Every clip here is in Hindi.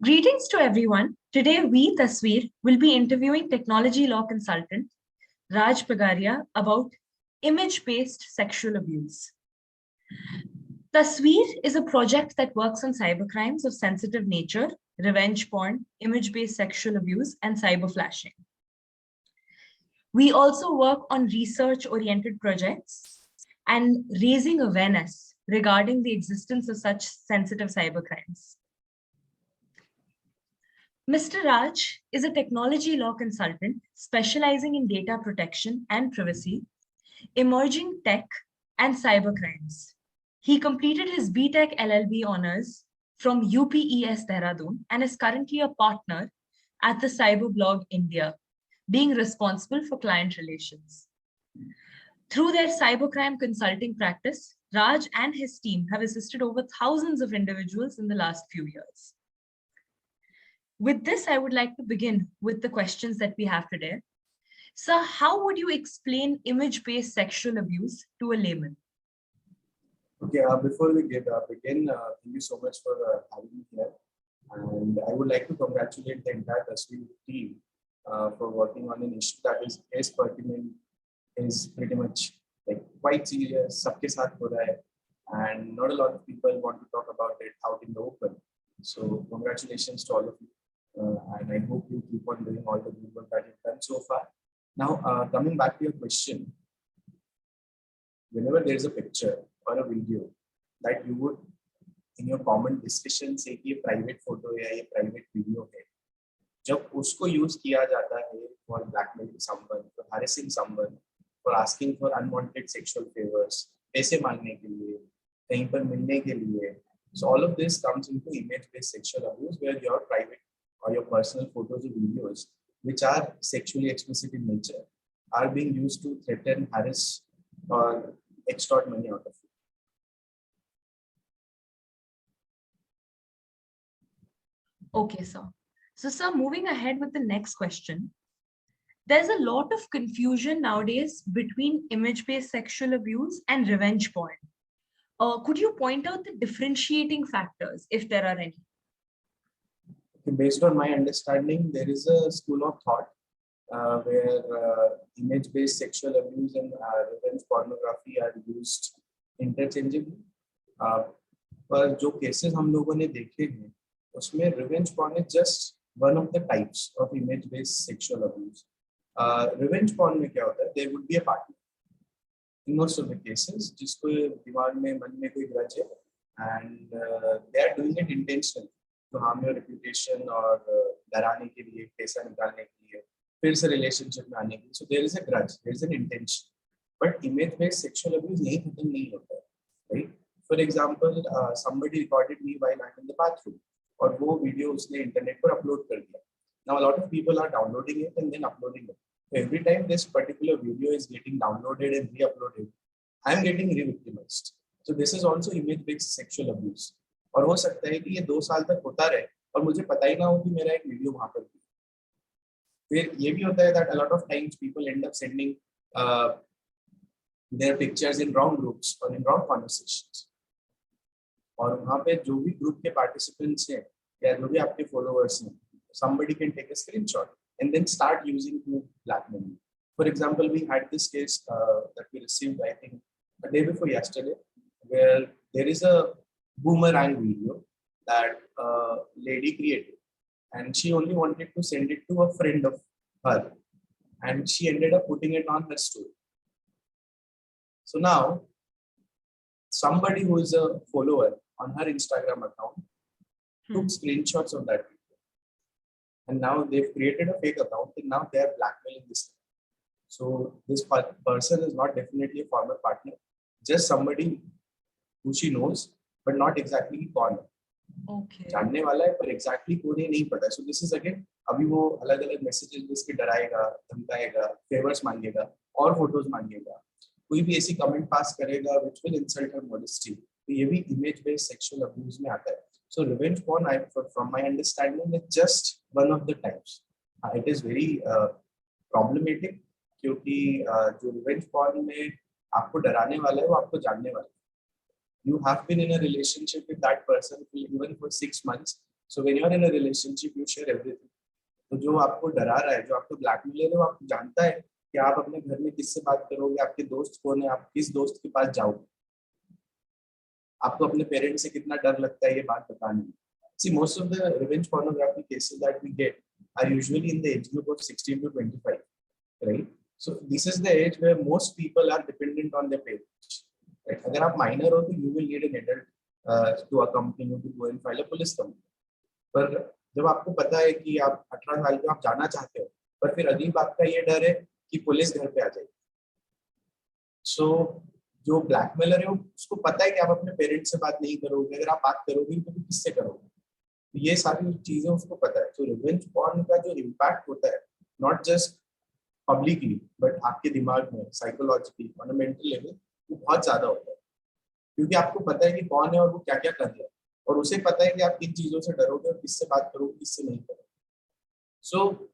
Greetings to everyone. Today we, Tasveer, will be interviewing technology law consultant Raj Pagariya about image-based sexual abuse. Tasveer is a project that works on cybercrimes of sensitive nature, revenge porn, image-based sexual abuse, and cyberflashing. We also work on research-oriented projects and raising awareness regarding the existence of such sensitive cybercrimes. Mr. Raj is a technology law consultant specializing in data protection and privacy, emerging tech, and cybercrimes. He completed his BTech LLB honors from UPES Dehradun and is currently a partner at the Cyberblog India, being responsible for client relations. Through their cybercrime consulting practice, Raj and his team have assisted over thousands of individuals in the last few years. With this, I would like to begin with the questions that we have today. Sir, how would you explain image-based sexual abuse to a layman? Okay, before we begin, thank you so much for having me here. And I would like to congratulate the entire Tasveer team for working on an issue that is pertinent, is pretty much like quite serious, sabke saath ho raha hai, and not a lot of people want to talk about it out in the open. So congratulations to all of you. And I hope you keep on doing all the good work that you've done so far. Now, coming back to your question, whenever there is a picture or a video that you would, in your common discussion, say कि ये private photo है, ये private video है, जब उसको use किया जाता है for blackmailing someone, for harassing someone, for asking for unwanted sexual favors, पैसे मांगने के लिए, कहीं पर मिलने के लिए, so all of this comes into image-based sexual abuse, where your private or your personal photos or videos, which are sexually explicit in nature, are being used to threaten, harass, or extort money out of you. Okay, sir. So, sir, moving ahead with the next question. There's a lot of confusion nowadays between image-based sexual abuse and revenge porn. Could you point out the differentiating factors, if there are any? Based on my understanding, there is a school of thought where image-based sexual abuse and revenge pornography are used interchangeably. पर जो cases हम लोगों ने देखे हैं, उसमें revenge porn is just one of the types of image-based sexual abuse. Revenge porn में क्या होता है? There would be a partner. In most of the cases, जिसको दिमाग में मन में कोई grudge है, and they are doing it intentionally. To harm your reputation or डराने के लिए, पैसा निकालने के लिए, फिर से relationship में आने के लिए. So there is a grudge, there is an intention. But image-based sexual abuse यही खत्म नहीं होता है, right? For example, somebody recorded me while I'm in the bathroom, और वो video उसने internet पर upload कर दिया. Now a lot of people are downloading it and then uploading it. So every time this particular video is getting downloaded and re-uploaded, I'm getting re-victimized. So this is also image-based sexual abuse. और हो सकता है कि ये 2 साल तक होता रहे और मुझे पता ही ना हो कि मेरा एक वीडियो वहां पर भी. फिर ये भी होता है that a lot of times people end up sending their pictures in wrong groups or in wrong conversations. और वहां पे जो भी ग्रुप के participants हैं या जो भी आपके followers हैं, somebody can take a screenshot and then start using to blackmail you. For example, we had this case that we received, I think, a day before yesterday, where there is a boomerang video that a lady created, and she only wanted to send it to a friend of her, and she ended up putting it on her story. So now somebody who is a follower on her Instagram account took screenshots of that video, and now they've created a fake account and now they are blackmailing this. So this person is not definitely a former partner, just somebody who she knows, but not exactly कौन है. Okay. जानने वाला है पर exactly कौन है नहीं पता. So this is again, अभी वो अलग-अलग messages जिसके डराएगा, धमकाएगा, favors मांगेगा और photos मांगेगा. कोई भी ऐसी comment pass करेगा which will insult her modesty. तो ये भी image-based sexual abuse में आता है. So revenge porn, from my understanding, is just one of the types. It is very problematic क्योंकि जो revenge porn में आपको डराने वाला है वो आपको जानने वाला है. You have been in a relationship with that person even for 6 months, So when you are in a relationship, you share everything. तो जो आपको डरा रहा है, जो आपको ब्लैकमेलर है, वो आपको जानता है कि आप अपने घर में किससे बात करोगे, आपके दोस्त कौन है, आप किस दोस्त के पास जाओगे, आपको अपने पेरेंट्स से कितना डर लगता है, ये बात बतानी है. See, most of the revenge pornography cases that we get are usually in the age group of 16 to 25, right? So this is the age where most people are dependent on their parents. Right? अगर आप minor हो तो you will need an adult to accompany you to go and file a police complaint. पर जब आपको पता है कि आप 18 साल के आप जाना चाहते हो, पर फिर अगली बात का ये डर है कि पुलिस घर पे आ जाएगी. सो जो ब्लैकमेलर है उसको पता है कि आप अपने पेरेंट्स से बात नहीं करोगे, अगर आप बात करोगे तो किससे करोगे, ये सारी चीजें उसको पता है. तो रिवेंज पॉर्न का जो इम्पैक्ट होता है, नॉट जस्ट पब्लिकली बट आपके दिमाग में psychologically on a mental level, वो बहुत ज्यादा होता है, क्योंकि आपको पता है कि कौन है और वो क्या क्या कर रहा है, और उसे पता है कि आप किन चीजों से डरोगे और किससे बात करोगे, किससे नहीं करोगे. So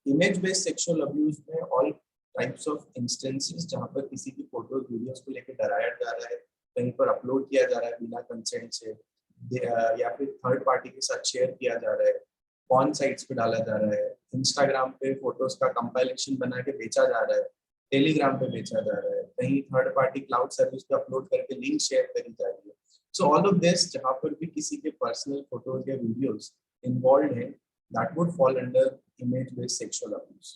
image based sexual abuse में ऑल टाइप्स ऑफ इंस्टेंसेस जहाँ पर किसी की फोटोज वीडियोस को लेकर डराया जा रहा है, कहीं पर अपलोड किया जा रहा है बिना कंसेंट से, या फिर थर्ड पार्टी के साथ शेयर किया जा रहा है, पॉर्न साइट्स पे डाला जा रहा है, इंस्टाग्राम पे फोटोज का कंपाइलेशन बना के बेचा जा रहा है, टेलीग्राम पे बेचा जा रहा है, कहीं थर्ड पार्टी क्लाउड सर्विस पे अपलोड करके लिंक शेयर करी जा रही है. सो ऑल ऑफ दिस जहाँ पर भी किसी के पर्सनल फोटोज या वीडियोज इन्वॉल्व है, that would fall under image based sexual abuse,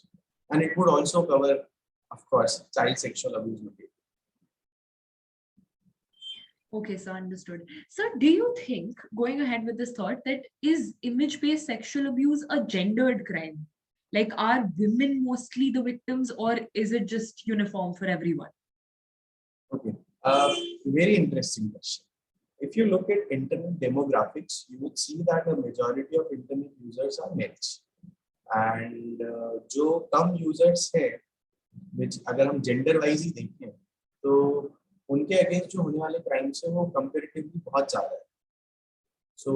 and it would also cover, of course, child sexual abuse material. Okay, so understood. So do you think, going ahead with this thought, that is image based sexual abuse a gendered crime? Like, are women mostly the victims, or is it just uniform for everyone? Okay, very interesting question. If you look at internet demographics, you would see that a majority of internet users are males. And जो कम यूजर्स है, which अगर हम जेंडर वाइज ही देखें तो उनके अगेंस्ट जो होने वाले क्राइम्स है वो कंपैरेटिवली बहुत ज्यादा है. So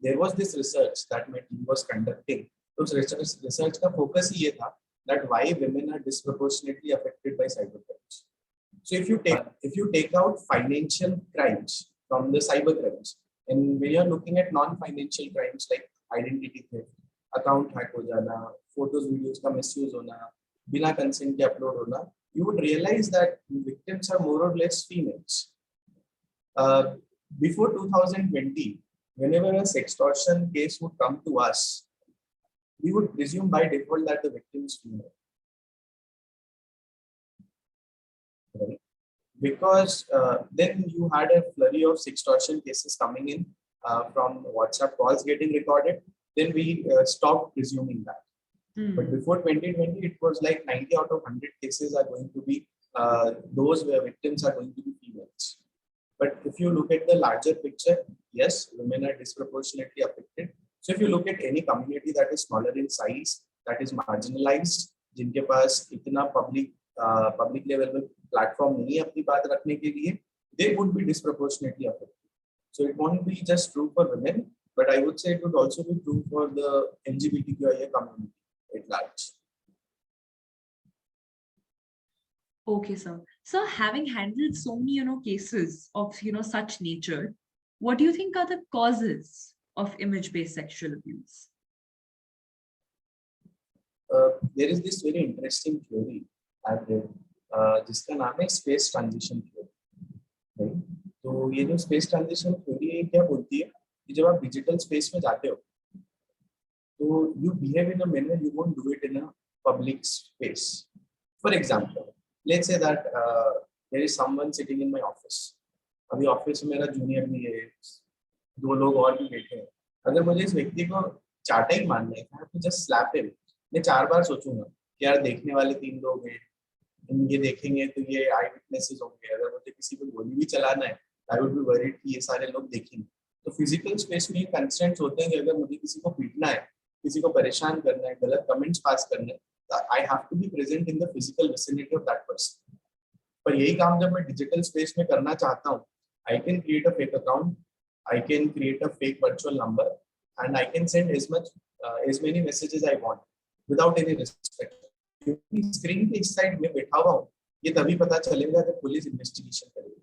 there was this research that my team was conducting. तो उस रिसर्च का फोकस ही ये था that why women are disproportionately affected by cyber crimes. So if you take out financial crimes from the cyber crimes, and when you are looking at non-financial crimes like identity theft, account hack हो जाना, फोटोज वीडियोस का मिसयूज होना, बिना कंसेंट के अपलोड होना, you would realize that victims are more or less females. Before 2020, whenever a sextortion case would come to us, we would presume by default that the victim is female. Right? Because then you had a flurry of sextortion cases coming in from WhatsApp calls getting recorded. Then we stopped presuming that. But before 2020, it was like 90 out of 100 cases are going to be those where victims are going to be females. But if you look at the larger picture, yes, women are disproportionately affected. So if you look at any community that is smaller in size, that is marginalized, जिनके पास इतना public level में platform नहीं है अपनी बात रखने के लिए, they would be disproportionately affected. So it won't be just true for women, but I would say it would also be true for the LGBTQIA community at large. Okay, sir. So having handled so many, cases of, such nature, what do you think are the causes of image-based sexual abuse? There is this very interesting theory I've read, जिसका नाम है space transition theory. Right? तो ये जो space transition theory है क्या बोलती है कि जब आप डिजिटल स्पेस में जाते हो तो you behave in a manner you won't do it in a public space. For example, let's say that there is someone sitting in my office. अभी ऑफिस में मेरा जूनियर भी है, दो लोग और भी बैठे हैं. अगर मुझे इस व्यक्ति को चाटा ही मारना है, I have to just slap him. मैं 4 बार सोचूंगा कि यार देखने वाले 3 लोग हैं, ये देखेंगे तो ये आई विटनेसेस होंगे. अगर मुझे किसी को गोली भी चलाना है, आई वुड बी वरीड कि ये सारे लोग देखेंगे. तो फिजिकल स्पेस में ये कंस्ट्रेंट्स होते हैं कि अगर मुझे किसी को पीटना है, किसी को परेशान करना है, गलत कमेंट्स पास करने हैं, I have to be present in the physical vicinity of that person. पर यही काम जब मैं डिजिटल स्पेस में करना चाहता हूँ, I can create a fake account, I can create a fake virtual number, and I can send as many messages I want without any restriction. क्योंकि स्क्रीन के इस साइड में बैठा हुआ हूँ, ये तभी पता चलेगा जब पुलिस इन्वेस्टिगेशन करेगी.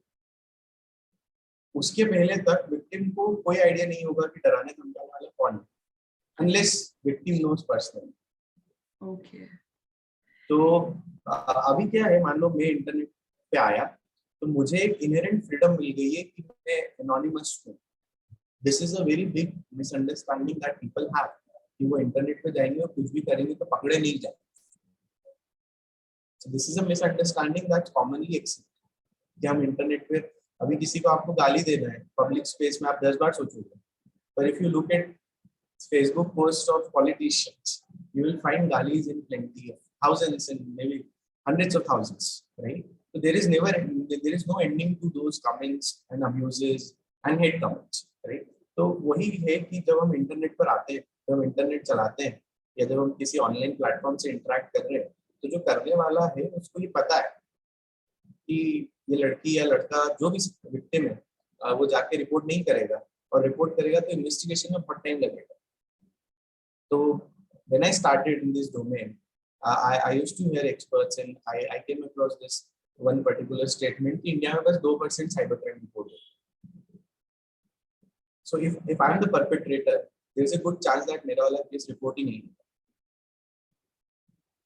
उसके पहले तक विक्टिम को कोई आइडिया नहीं होगा कि डराने धमकाने वाला कौन है, unless victim knows personally. Okay. तो अभी क्या है, मान लो मैं इंटरनेट पे आया तो मुझे एक इनहेरेंट फ्रीडम मिल गई है कि मैं एनोनिमस हूँ। This is a very big misunderstanding that people have, कि वो इंटरनेट पे जाएंगे और कुछ भी करेंगे तो पकड़े नहीं जाएंगे। So this is a misunderstanding that's commonly accepted, कि हम इंटरनेट पे अभी किसी को आपको गाली देना है पब्लिक स्पेस में, आप 10 बार सोचोगे, पर if you look eight Facebook posts of politicians, you will find galis in plenty of thousands and maybe hundreds of thousands, right? So there is no ending to those comments and abuses and hate comments, right? तो वही है कि जब हम इंटरनेट पर आते हैं, जब हम इंटरनेट चलाते हैं या जब हम किसी ऑनलाइन प्लेटफॉर्म से इंटरेक्ट कर रहे हैं, तो जो करने वाला है उसको ये पता है कि ये लड़की या लड़का जो भी विक्टिम है वो जाके रिपोर्ट नहीं करेगा, और रिपोर्ट करेगा तो इन्वेस्टिगेशन में बहुत टाइम लगेगा। So when I started in this domain, I used to hear experts, and I came across this one particular statement: India में बस 2% cybercrime reported. So if I am the perpetrator, there is a good chance that मेरा वाला case report ही नहीं है।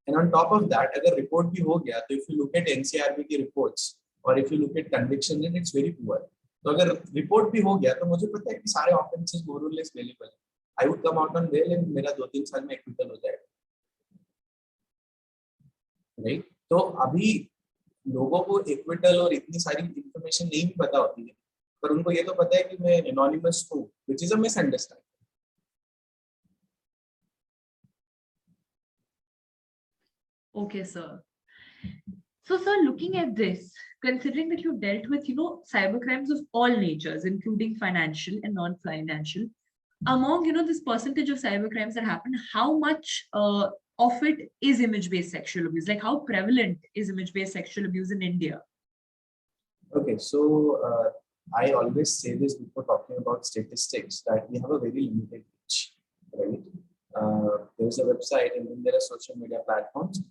And on top of that, अगर report भी हो गया, तो if you look at NCRB की reports or if you look at conviction rate, it's very poor. तो अगर report भी हो गया, तो मुझे पता है कि सारे offenses more or less available है। I would come out on bail and मेरा 2-3 साल में एक्विटल हो जाएगा, राइट? तो अभी लोगों को एक्विटल और इतनी सारी इंफॉर्मेशन नहीं भी पता होती है, पर उनको ये तो पता है कि मैं एनोनिमस हूँ, which is a misunderstanding. Okay, sir. So, sir, looking at this, considering that you dealt with, cybercrimes of all natures, including financial and non-financial, among, this percentage of cybercrimes that happen, how much of it is image-based sexual abuse? Like, how prevalent is image-based sexual abuse in India? Okay, so I always say this before talking about statistics, that we have a very limited reach, right? There is a website and then there are social media platforms.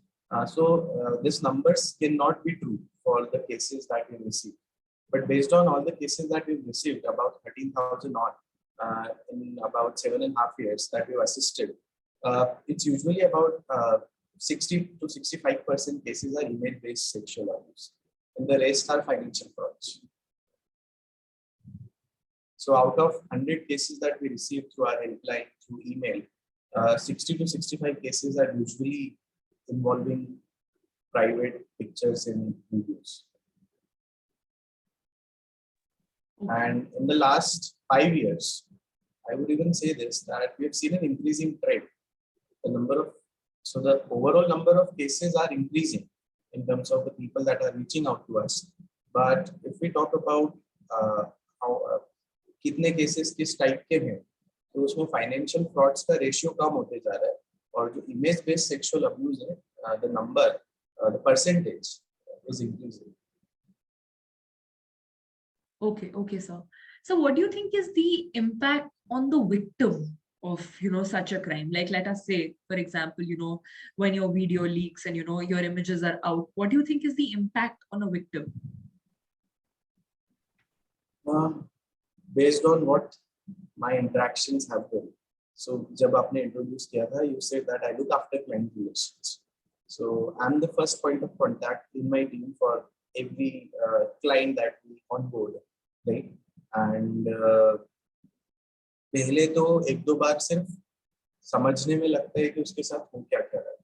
So these numbers cannot be true for the cases that we receive. But based on all the cases that we've received, about 13,000 odd in about 7.5 years that we've assisted, it's usually about 60 to 65% cases are image-based sexual abuse, and the rest are financial frauds. So out of 100 cases that we receive through our helpline, through email, 60 to 65 cases are usually involving private pictures and videos. Okay. And in the last 5 years, I would even say this, that we have seen an increasing trend. The overall number of cases are increasing in terms of the people that are reaching out to us. But if we talk about how कितने cases किस type के हैं, तो उसमें financial frauds का ratio कम होते जा रहा है, और जो image based sexual abuse है, the number, the percentage is increasing. Okay, sir. So what do you think is the impact on the victim of, such a crime? Like, let us say, for example, when your video leaks and, your images are out, what do you think is the impact on a victim? Based on what my interactions have been. So, जब आपने introduce किया था, you said that I look after client relations. So, I'm the first point of contact in my team for every client that we onboard, right? And पहले तो 1-2 बार सिर्फ समझने में लगता है कि उसके साथ हो क्या कर रहा है,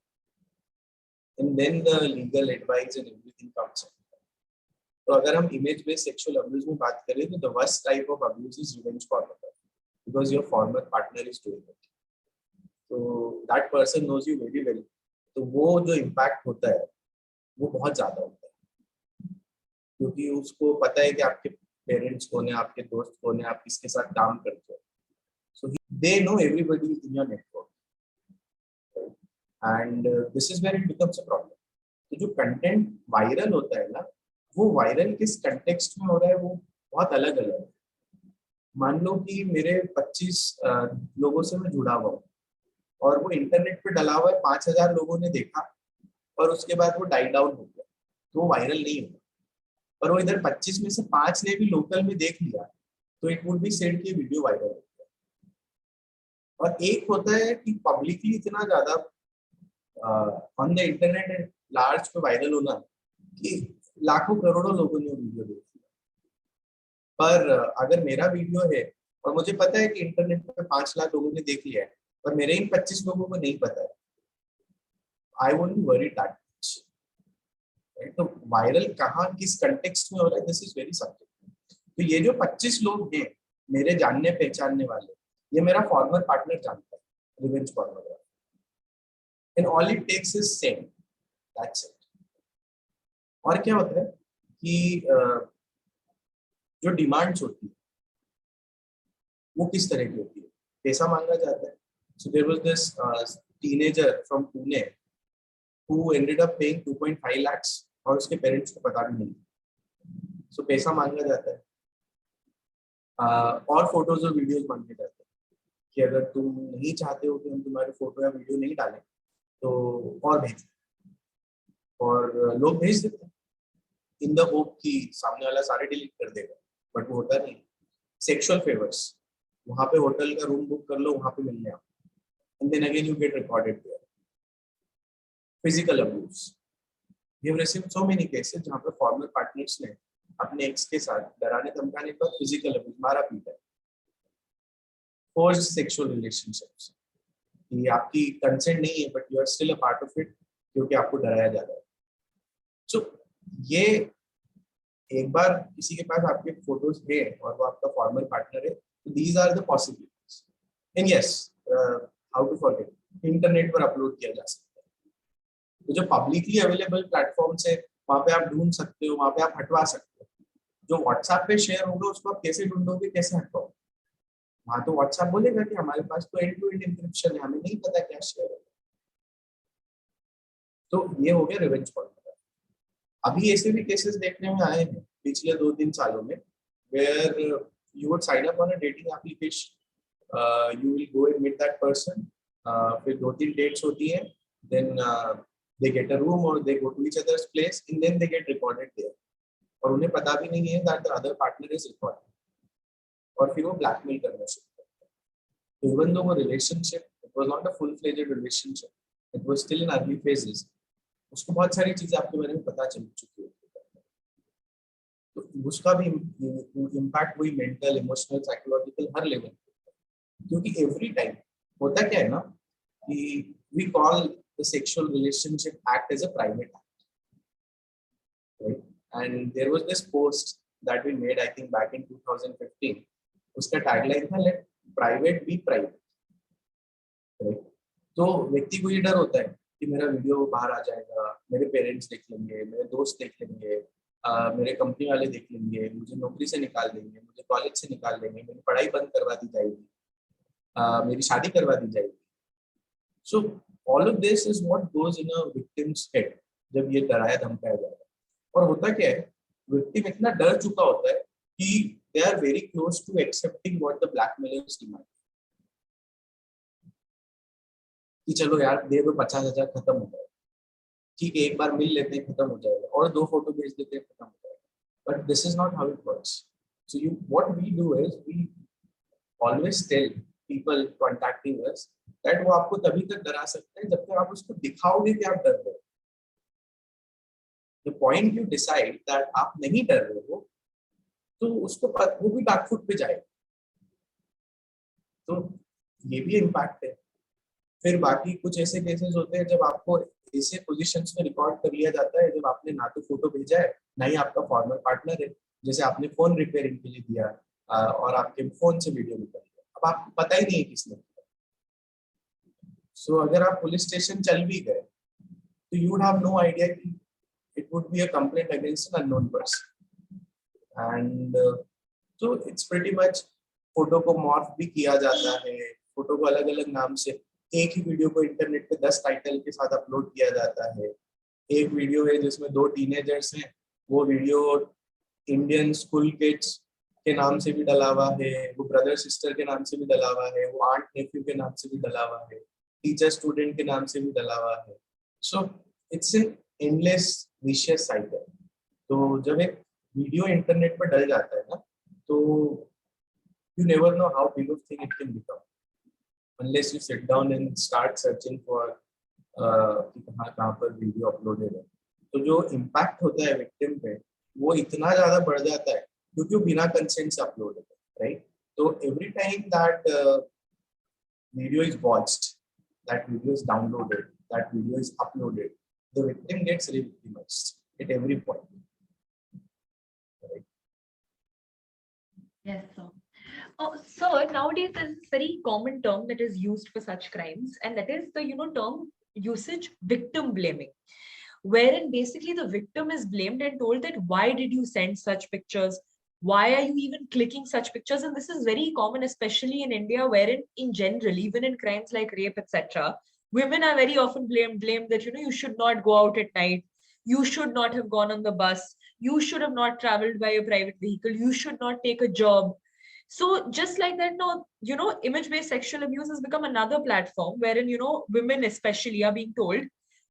and then the legal advice and everything comes in. तो अगर हम image based sexual abuse में बात करें, तो the worst type of abuse is revenge pornography, because your former partner is doing it. So that person knows you very well. तो वो जो impact होता है वो बहुत ज्यादा होता है, क्योंकि उसको पता है कि आपके पेरेंट्स कौन है, आपके दोस्त कौन है, आप किसके साथ काम करते हो. So they know everybody in your network, right? And this is where it becomes a problem. तो जो कंटेंट वायरल होता है ना, वो वायरल किस कंटेक्स्ट में हो रहा है वो बहुत अलग अलग है. मान लो कि मेरे 25 लोगों से मैं जुड़ा हुआ हूँ और वो इंटरनेट पे डला हुआ है, 5,000 लोगों ने देखा और उसके बाद वो डाई डाउन हो गया, तो वो वायरल नहीं हुआ. पर वो इधर 25 में से 5 ने भी लोकल में देख लिया तो इट वुड बी सेड कि वीडियो वायरल हो गया। और एक होता है कि पब्लिकली इतना ज्यादा ऑन द इंटरनेट लार्ज पे वायरल होना कि लाखों करोड़ों लोगों ने वीडियो देखी। पर अगर मेरा वीडियो है और मुझे पता है कि इंटरनेट पे 5 लाख लोगों ने देख लिया है, पर मेरे इन 25 लोगों को नहीं पता है, I won't be worried that much, right? तो वायरल कहाँ किस कंटेक्स्ट में हो रहा है, दिस इज वेरी सब्जेक्टिव। तो ये जो 25 लोग हैं मेरे जानने पहचानने वाले, ये मेरा फॉर्मर पार्टनर जानता है revenge former, and all it takes is same, that's it. और क्या होता है कि जो डिमांड्स होती है वो किस तरह की होती है, पैसा मांगा जाता है। So there was this teenager from Pune who ended up paying 2.5 lakhs और उसके पेरेंट्स को पता भी नहीं। सो पैसा मांगा जाता है, और फोटोज और वीडियोस मांगे जाते हैं कि अगर तुम नहीं चाहते हो कि हम तुम्हारे फोटो या वीडियो नहीं डालें तो और भेजो, और लोग भेज देते हैं इन द होप कि सामने वाला सारे डिलीट कर देगा, बट वो होता नहीं। सेक्सुअल फेवर्स, वहां पे होटल का रूम बुक कर लो, वहां पे मिलने आओ, and then again you get recorded there. Physical abuse, we have received so many cases जहां पे फॉर्मर पार्टनर्स ने अपने एक्स के साथ डराने धमकाने पर फिजिकल अब्यूज, मारा पीटा, फोर्स्ड सेक्सुअल रिलेशनशिप्स, कि आपकी कंसेंट नहीं है but you are still a part of it क्योंकि आपको डराया जा रहा है। सो ये एक बार किसी के पास आपके फोटोज है और वो आपका फॉर्मल पार्टनर है, तो these are the possibilities. And yes, how to forget, internet पर अपलोड किया जा सकता है। तो जो पब्लिकली अवेलेबल प्लेटफॉर्म्स है वहां पे आप ढूंढ सकते हो, वहां पे आप हटवा सकते हो। जो व्हाट्सएप पे शेयर होगा उसको आप कैसे ढूंढोगे, कैसे हटवाओगे? वहां तो व्हाट्सएप बोलेगा कि हमारे पास तो एंड टू एंड एन्क्रिप्शन है, हमें नहीं पता क्या शेयर है। तो ये हो गया रिवेंज पॉइंट। अभी ऐसे भी केसेस देखने में आए हैं पिछले 2-3 सालों में, where you would sign up on a dating application, you will go and meet that person, फिर 2-3 डेट्स होती है, then they get a room और they go to each others place and then they get recorded there, और उन्हें पता भी नहीं है that the other partner is recording, और फिर वो ब्लैकमेल करना शुरू करते हैं। इवन दो वो relationship, it was not a full fledged relationship, it was still in early phases, उसको बहुत सारी चीजें आपके बारे में पता चल चुकी होती है, तो उसका भी इम्पैक्ट वही मेंटल, इमोशनल, साइकोलॉजिकल हर लेवल पे। क्योंकि एवरी टाइम होता क्या है ना कि we call the sexual relationship act as a private act, right? And there was this post that we made, I think back in 2015, उसका टैगलाइन था let private be private, right? तो व्यक्ति को ये डर होता है कि मेरा वीडियो बाहर आ जाएगा, मेरे पेरेंट्स देख लेंगे, मेरे दोस्त देख लेंगे, मेरे कंपनी वाले देख लेंगे, मुझे नौकरी से निकाल देंगे, मुझे कॉलेज से निकाल देंगे, मेरी पढ़ाई बंद करवा दी जाएगी, मेरी शादी करवा दी जाएगी। So all of this is what goes in a victims head जब ये डराया धमकाया जाता है। और होता क्या है, विक्टिम इतना डर चुका होता है कि they are very close to accepting what the blackmailers demand, कि चलो यार दे दो 50,000 खत्म हो जाएगा, ठीक है एक बार मिल लेते हैं खत्म हो जाएगा, और 2 फोटो भेज देते हैं खत्म हो जाएगा। But this is not how it works. So you what we do is we always tell people contacting us that वो आपको तभी तक डरा सकते हैं जब तक आप उसको दिखाओगे कि आप डर रहे हो। The point you decide that आप नहीं डर रहे हो, तो उसको वो भी बैकफुट पे जाएगा। तो ये भी इम्पैक्ट है। फिर बाकी कुछ ऐसे केसेस होते हैं जब आपको ऐसे पोजीशंस में रिकॉर्ड कर लिया जाता है जब आपने ना तो फोटो भेजा है ना ही आपका फॉर्मर पार्टनर है, जैसे आपने फोन रिपेयरिंग के लिए दिया और आपके फोन से वीडियो निकल गया, अब आपको पता ही नहीं है किसने किया। सो अगर आप पुलिस स्टेशन चल भी गए तो you would have no idea कि it would be a complaint against an unknown person. And so it's pretty much, photo को मॉर्फ भी किया जाता है, फोटो को अलग अलग नाम से, एक ही वीडियो को इंटरनेट पे 10 टाइटल के साथ अपलोड किया जाता है। एक वीडियो है जिसमें 2 टीनेजर्स हैं, वो वीडियो इंडियन स्कूल किड्स के नाम से भी डला हुआ है, वो ब्रदर सिस्टर के नाम से भी डला हुआ है, वो आंट नेफ्यू के नाम से भी डला हुआ है, टीचर स्टूडेंट के नाम से भी डला हुआ है। So it's an endless vicious cycle. तो जब एक वीडियो इंटरनेट पर डल जाता है ना, तो you never know how big of thing it can become unless you sit down and start searching for कि कहाँ पर वीडियो अपलोडेड है। तो जो इम्पैक्ट होता है विक्टिम पे वो इतना ज्यादा बढ़ जाता है क्योंकि वो बिना कंसेंट से अपलोड है, राइट? तो every time that video is watched, that video is downloaded, that video is uploaded, the victim gets re-victimized at every point. Right? Yes, sir. So nowadays there's this very common term that is used for such crimes, and that is the term usage victim blaming, wherein basically the victim is blamed and told that why did you send such pictures? Why are you even clicking such pictures? And this is very common, especially in India, wherein in general, even in crimes like rape, etc., women are very often blamed that, you should not go out at night. You should not have gone on the bus. You should have not traveled by a private vehicle. You should not take a job. So just like that, now, image-based sexual abuse has become another platform wherein, women especially are being told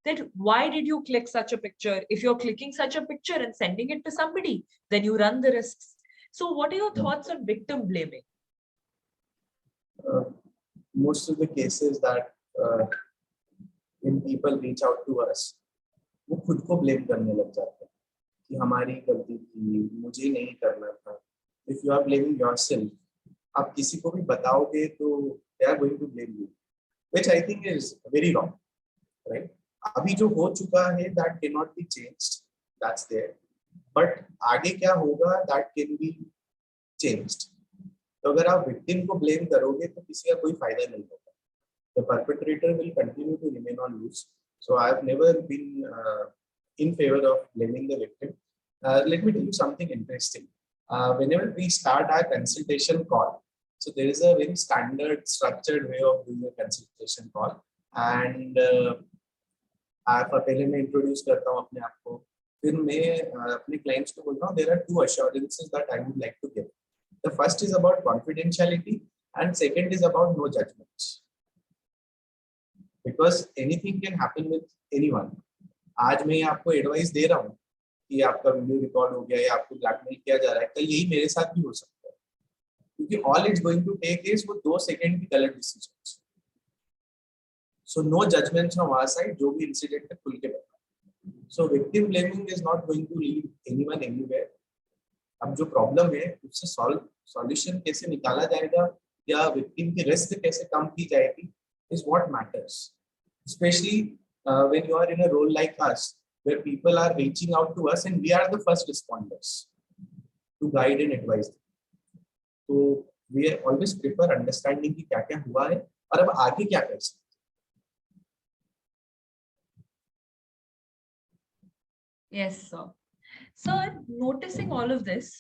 that why did you click such a picture? If you're clicking such a picture and sending it to somebody, then you run the risks. So what are your thoughts on victim blaming? Most of the cases that when people reach out to us, वो खुद को blame करने लग जाते हैं कि हमारी गलती थी, मुझे नहीं करना था. If you are blaming yourself, आप किसी को भी बताओगे तो they are going to blame you, which I think is very wrong, right? अभी जो हो चुका है that cannot be changed, that's there. But आगे क्या होगा that can be changed. तो अगर आप victim को blame करोगे तो किसी का कोई फायदा नहीं होगा. The perpetrator will continue to remain on loose. So I have never been in favor of blaming the victim. Let me tell you something interesting. Whenever we start our consultation call, so there is a very standard structured way of doing a consultation call, and पहले मैं introduce करता हूँ अपने आप को, फिर मैं अपने clients को बोलता हूँ there are two assurances that I would like to give. The first is about confidentiality, and second is about no judgments. Because anything can happen with anyone. आज मैं आपको एडवाइस दे रहा हूँ कि आपका वीडियो रिकॉर्ड हो गया या आपको ब्लैकमेल किया जा रहा है, कल यही मेरे साथ भी हो सकता है, क्योंकि all it's going to take is वो 2 सेकंड की गलत decision. So no judgments from our side, जो भी इंसिडेंट है खुल के बताओ. So victim blaming is not going to lead anyone anywhere. अब जो प्रॉब्लम है उससे सॉल्यूशन कैसे निकाला जाएगा या विक्टिम की रिस्क कैसे कम की जाएगी is what matters, especially when you are in a role like us where people are reaching out to us and we are the first responders to guide and advise them. So we always prefer understanding कि क्या क्या हुआ है और अब आगे क्या कर सकते. Yes, sir. So noticing all of this,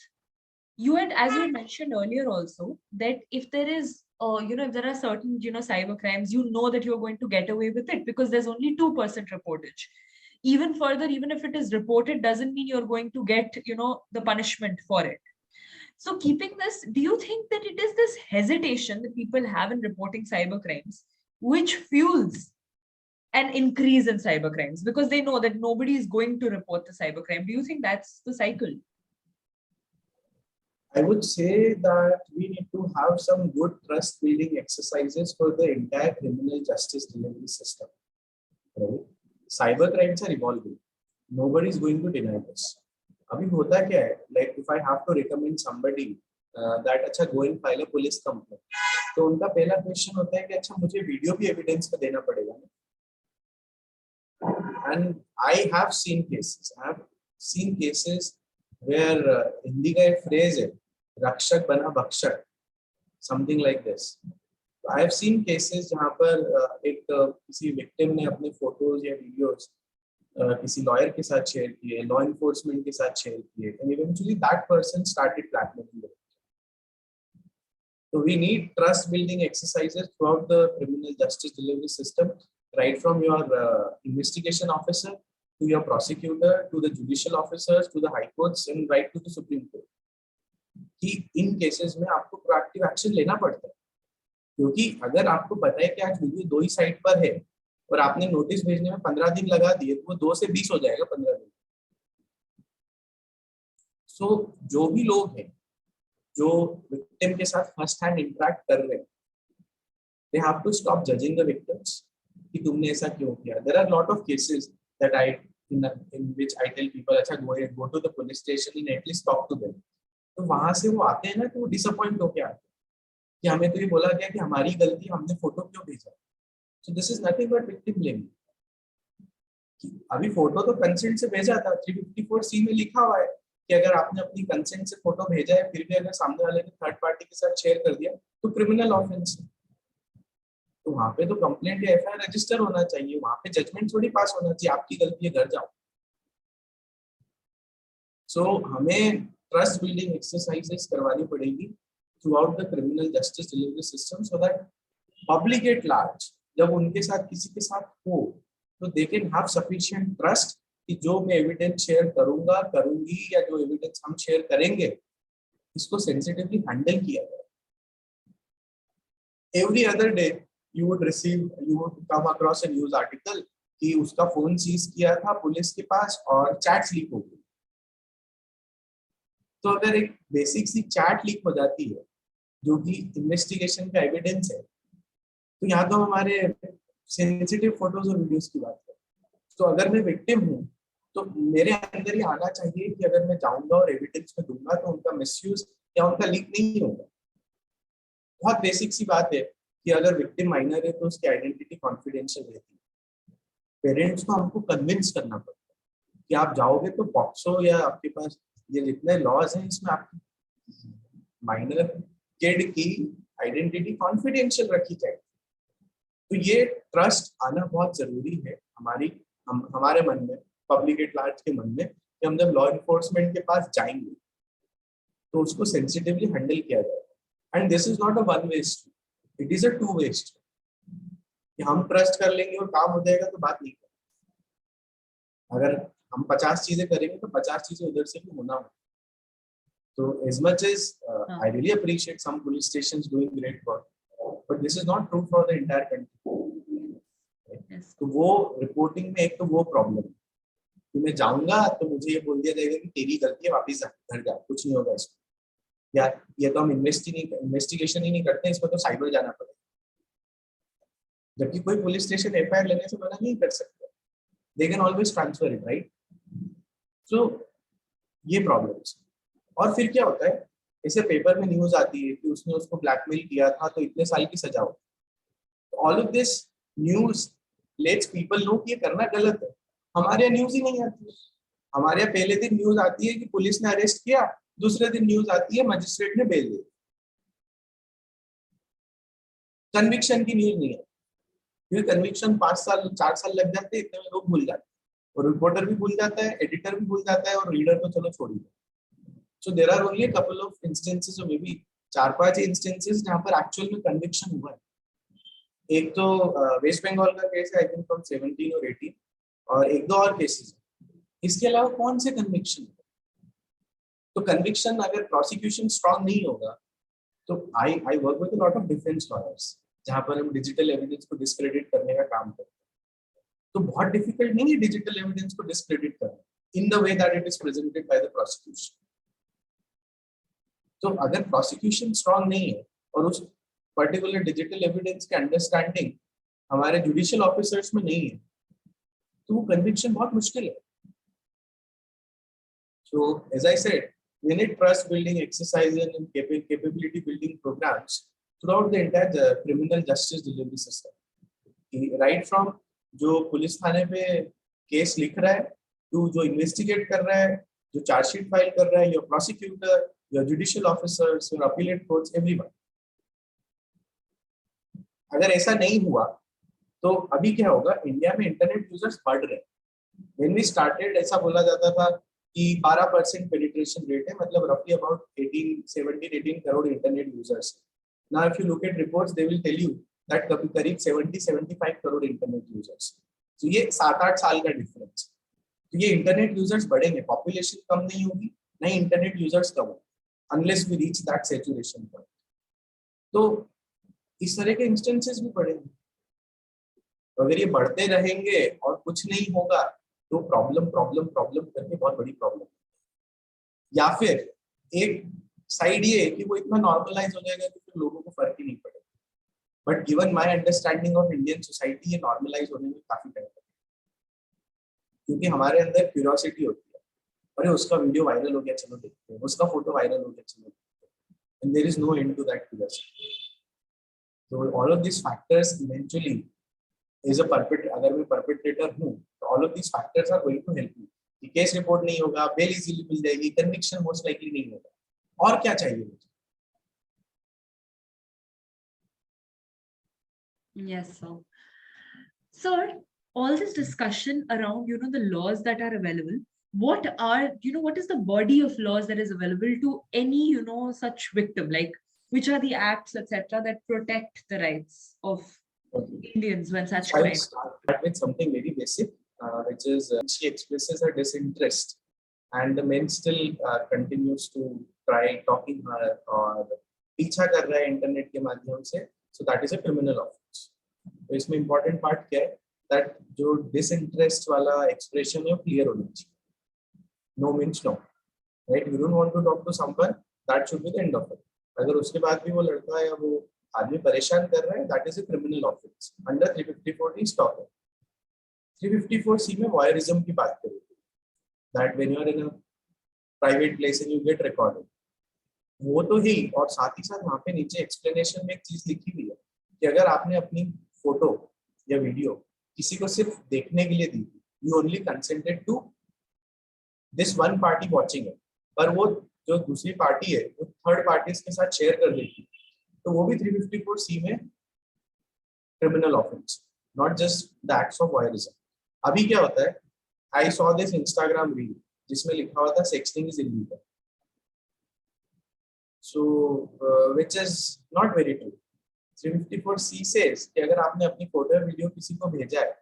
you had, as you mentioned earlier also, that if there is if there are certain cyber crimes, that you're going to get away with it because there's only 2% reportage. Even further, even if it is reported, doesn't mean you're going to get the punishment for it. So keeping this, do you think that it is this hesitation that people have in reporting cyber crimes which fuels an increase in cyber crimes because they know that nobody is going to report the cyber crime? Do you think that's the cycle? I would say that we need to have some good trust building exercises for the entire criminal justice delivery system. Right? Cyber crimes are evolving. Nobody is going to deny this. अभी होता क्या है? Like if I have to recommend somebody that अच्छा go and file a police complaint, तो उनका पहला क्वेश्चन होता है कि अच्छा मुझे वीडियो भी एविडेंस में देना पड़ेगा. And I have seen cases where Hindi का एक phrase है रक्षक बना भक्षक, something like this. I have seen cases जहाँ पर एक किसी victim ने अपने photos या videos किसी lawyer के साथ share किए, law enforcement के साथ share किए, and eventually that person started blackmailing the victim. So we need trust building exercises throughout the criminal justice delivery system, right from your investigation officer to your prosecutor to the judicial officers to the high courts and right to the Supreme Court. कि इन केसेस में आपको प्रोएक्टिव एक्शन लेना पड़ता है, क्योंकि अगर आपको पता है कि आज वीडियो 2 ही साइट पर है और आपने नोटिस भेजने में 15 दिन लगा दिए तो वो 2 से 20 हो जाएगा 15 दिन. सो जो भी लोग हैं जो विक्टिम के साथ फर्स्ट हैंड इंटरेक्ट कर रहे हैं, they have to stop judging the victims कि तुमने ऐसा क्यों किया. There are lot of cases that in which I tell people, अच्छा go to the police station and at least talk to them. तो वहां से वो आते हैं ना, तो वो डिसअपॉइंट होके आते हैं कि हमें तो ये बोला गया कि हमारी गलती, हमने फोटो क्यों भेजा. So this is nothing but victim blaming. अभी फोटो तो कंसेंट से भेजा था, 354C में लिखा हुआ है कि अगर आपने अपनी कंसेंट से फोटो भेजा है फिर भी अगर सामने वाले ने थर्ड पार्टी के साथ शेयर कर दिया तो क्रिमिनल ऑफेंस है. तो वहां पे तो कंप्लेंट या एफआईआर रजिस्टर होना चाहिए, वहां पे जजमेंट थोड़ी पास होना चाहिए आपकी गलती है घर जाओ. सो हमें ट्रस्ट बिल्डिंग एक्सरसाइजेस करवानी पड़ेगी through out the criminal justice delivery system, so that public at large जब उनके साथ किसी के साथ हो तो they can have sufficient trust कि जो मैं एविडेंस शेयर करूंगा करूंगी या जो एविडेंस हम शेयर करेंगे इसको सेंसिटिवली हैंडल किया जाए. Every other day you would come across a news article कि उसका फोन सीज किया था पुलिस के पास और चैट्स लीक हो गई. तो अगर एक बेसिक सी चैट लीक हो जाती है जो कि इन्वेस्टिगेशन का एविडेंस है, तो यहाँ तो हमारे सेंसिटिव फोटोज और वीडियोस की बात है. तो अगर मैं विक्टिम हूँ तो मेरे अंदर ये आना चाहिए कि अगर मैं जाऊंगा और एविडेंस में दूंगा तो उनका मिसयूज या उनका लीक नहीं होगा. बहुत बेसिक सी बात है कि अगर विक्टिम माइनर है तो उसकी आइडेंटिटी कॉन्फिडेंशियल रहती है. पेरेंट्स को हमको कन्विंस करना पड़ता है कि आप जाओगे तो पॉक्सो या आपके पास ये जितने लॉज हैं इसमें आपकी माइनर किड की आइडेंटिटी कॉन्फिडेंशियल रखी जाए. तो ये ट्रस्ट आना बहुत जरूरी है हमारे मन में, पब्लिक एट लार्ज के मन में, कि हम जब लॉ इन्फोर्समेंट के पास जाएंगे तो उसको सेंसिटिवली हैंडल किया जाए. And this is not a one way street, it is a two way street. कि हम ट्रस्ट कर लेंगे और काम हो जाएगा तो बात नहीं करें. अगर हम 50 चीजें करेंगे तो 50 चीजें उधर से भी होना हो. तो as much as I really appreciate some police stations doing great work, but this is not true for the entire country. Yes. तो वो रिपोर्टिंग में एक तो वो प्रॉब्लम है कि मैं जाऊंगा तो मुझे ये बोल दिया जाएगा कि तेरी गलती है, वापिस घर जा, कुछ नहीं होगा इसमें. या ये तो हम इन्वेस्टिगेशन ही नहीं करते, इसमें तो साइबर जाना पड़ेगा. जबकि कोई पुलिस स्टेशन एफआईआर लेने से मना नहीं कर सकता. They can always transfer it, right. So ये प्रॉब्लम्स. और फिर क्या होता है, ऐसे पेपर में न्यूज आती है कि उसने उसको ब्लैकमेल किया था तो इतने साल की सजा हो. All of this news let's people know कि ये करना गलत है. हमारे यहाँ न्यूज ही नहीं आती है. हमारे यहाँ पहले दिन न्यूज आती है कि पुलिस ने अरेस्ट किया, दूसरे दिन न्यूज आती है मजिस्ट्रेट ने बेल दी. कन्विक्शन की न्यूज नहीं है, क्योंकि कन्विक्शन 5 साल 4 साल लग जाते हैं, इतने में लोग भूल जाते हैं. और रिपोर्टर भी भूल जाता है, एडिटर भी भूल जाता है, और रीडर तो चलो छोड़िए. So there are only a couple of instances, और मे बी 4-5 इंस्टेंसेस जहां पर एक्चुअल में कन्विक्शन हुआ है. एक तो वेस्ट बंगाल का केस है, आई थिंक फ्रॉम 17 और 18, और एक दो और केसेस. इसके अलावा कौन से कन्विक्शन? तो कन्विक्शन अगर प्रोसिक्यूशन स्ट्रांग नहीं होगा तो I work with a lot of defence lawyers जहां पर हम डिजिटल एविडेंस को डिस्क्रेडिट करने का काम करते हैं. तो बहुत डिफिकल्ट नहीं है डिजिटल एविडेंस को डिस्क्रेडिट करना in the way that it is presented by the prosecution. तो अगर प्रोसिक्यूशन स्ट्रांग नहीं है और उस पर्टिकुलर डिजिटल एविडेंस के अंडरस्टैंडिंग हमारे जुडिशियल ऑफिसर्स में नहीं है तो वो कन्विक्शन बहुत मुश्किल है. So as I said, we need trust building exercises and capability building programs throughout the entire criminal justice delivery system. Right from जो पुलिस थाने पे केस लिख रहा है, तो जो इन्वेस्टिगेट कर रहा है, जो चार्जशीट फाइल कर रहा है, your prosecutor, your judicial officers, your appellate courts, everyone. अगर ऐसा नहीं हुआ तो अभी क्या होगा, इंडिया में इंटरनेट यूजर्स बढ़ रहे हैं. When we started ऐसा बोला जाता था कि 12% पेनिट्रेशन रेट है, मतलब रफली about 18 crore internet users. Now if you look at reports they will tell you that करीब 70-75 करोड़ इंटरनेट यूजर्स. तो ये 7-8 साल का डिफरेंस. तो ये इंटरनेट यूजर्स बढ़ेंगे, पॉपुलेशन कम नहीं होगी, नहीं इंटरनेट यूजर्स कम होंगे, unless we reach that saturation point. तो इस तरह के इंस्टेंसेस भी बढ़ेंगे. अगर ये बढ़ते रहेंगे और कुछ नहीं होगा तो प्रॉब्लम करके बहुत बड़ी प्रॉब्लम. या फिर एक साइड ये है कि वो इतना नॉर्मलाइज हो जाएगा कि फिर लोगों को फर्क ही नहीं पड़ेगा। But given my understanding of Indian society, ये नॉर्मलाइज होने में काफी टाइम लगेगा, क्योंकि हमारे अंदर क्यूरियोसिटी होती है, अरे उसका वीडियो वायरल हो गया चलो देखते हैं, उसका फोटो वायरल हो गया चलो देखते हैं, and there is no end to that curiosity. तो all of this factors eventually is a perpet, अगर मैं परपेट्रेटर हूँ तो all of this factors are going to help me कि केस रिपोर्ट नहीं होगा, बेल इजीली मिल जाएगी, कन्विक्शन मोस्ट लाइकली नहीं होगा, और क्या चाहिए मुझे। Yes, sir. Sir, all this discussion around, the laws that are available, what is the body of laws that is available to any, such victim? Like, which are the acts, etc., that protect the rights of Okay. Indians when such So I will crimes? start with something very basic, which is she expresses her disinterest, and the men still continues to try talking her or पीछा कर रहा है इंटरनेट के माध्यम से, so that is a criminal offense. तो इसमें important part क्या है, that जो disinterest वाला expression है वो clear होना चाहिए. No means no, right? You don't want to talk to someone, that should be the end of it. अगर उसके बाद भी वो लड़का या वो आदमी परेशान कर रहा है, that is a criminal offense under 354 is talking. 354C में voyeurism की बात करेगी, that when you are in a private place and you get recorded, वो तो ही, और साथ ही साथ वहाँ पे नीचे एक्सप्लेनेशन में एक चीज लिखी हुई है कि अगर आपने अपनी फोटो या वीडियो किसी को सिर्फ देखने के लिए दी, you only consented to this one party watching it, पर वो जो दूसरी पार्टी है वो थर्ड पार्टीज के साथ शेयर कर देती, तो वो भी 354C में criminal offence, not just the acts of voyeurism. अभी क्या होता है, I saw this Instagram reel जिसमें लिखा हुआ था sexting is illegal, so which is not very true. 354C says कि अगर आपने अपनी फोटो या वीडियो किसी को भेजा है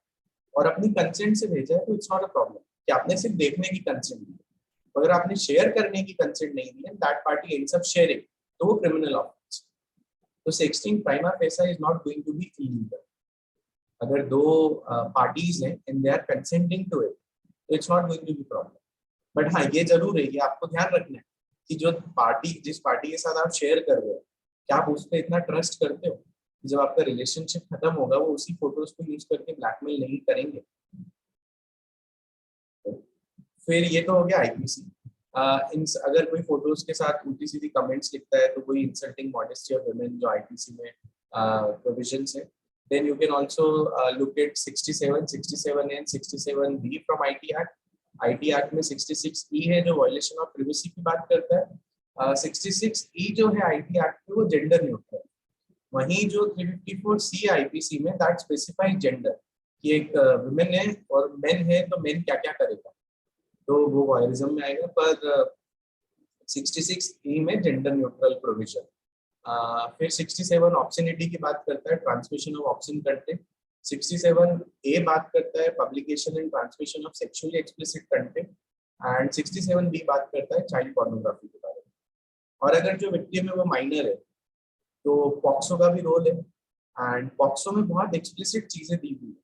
और अपनी कंसेंट से भेजा है तो इट्स नॉट अ प्रॉब्लम, कि आपने सिर्फ देखने की कंसेंट दी. अगर आपने शेयर करने की कंसेंट नहीं दी है, that party ends up sharing, तो वो क्रिमिनल ऑफेंस. तो sexting prima facie is not going to be illegal. अगर दो पार्टीज हैं and they are consenting to it, तो it's not going to be problem. But हाँ, ये जरूर है, ये आपको ध्यान रखना है कि जो पार्टी, जिस पार्टी के साथ आप शेयर कर रहे हो, क्या आप उस पर इतना ट्रस्ट करते हो कि जब आपका रिलेशनशिप खत्म होगा वो उसी फोटोज को यूज करके ब्लैकमेल नहीं करेंगे. फिर ये तो हो गया आईपीसी. अगर कोई फोटोज के साथ उल्टी सीधी कमेंट्स लिखता है तो कोई इंसल्टिंग मॉडेस्टी ऑफ वुमेन जो आईपीसी में प्रोविजंस है. Then you can also look at 67, 67A and 67B from IT Act. IT Act में 66E है जो वायलेशन ऑफ प्राइवेसी की बात करता है. 66E जो है IT Act में वो जेंडर न्यूट्रल. वहीं जो 354C आईपीसी में दैट स्पेसिफाइज जेंडर, कि एक वुमेन है और मेन है तो मेन क्या क्या करेगा, तो वो वॉयरिज्म में आएगा. पर 66E में जेंडर न्यूट्रल प्रोविजन. फिर 67 ऑब्ससिनिटी की बात करता है, ट्रांसमिशन ऑफ ऑब्ससिन कंटेंट. 67A बात करता है publication and transmission of sexually explicit content. And 67B बात करता है चाइल्ड पोर्नोग्राफी के बारे में. और अगर जो विक्टिम है वो माइनर है तो पॉक्सो का भी रोल है. एंड पॉक्सो में बहुत एक्सप्लिसिट चीजें दी हुई है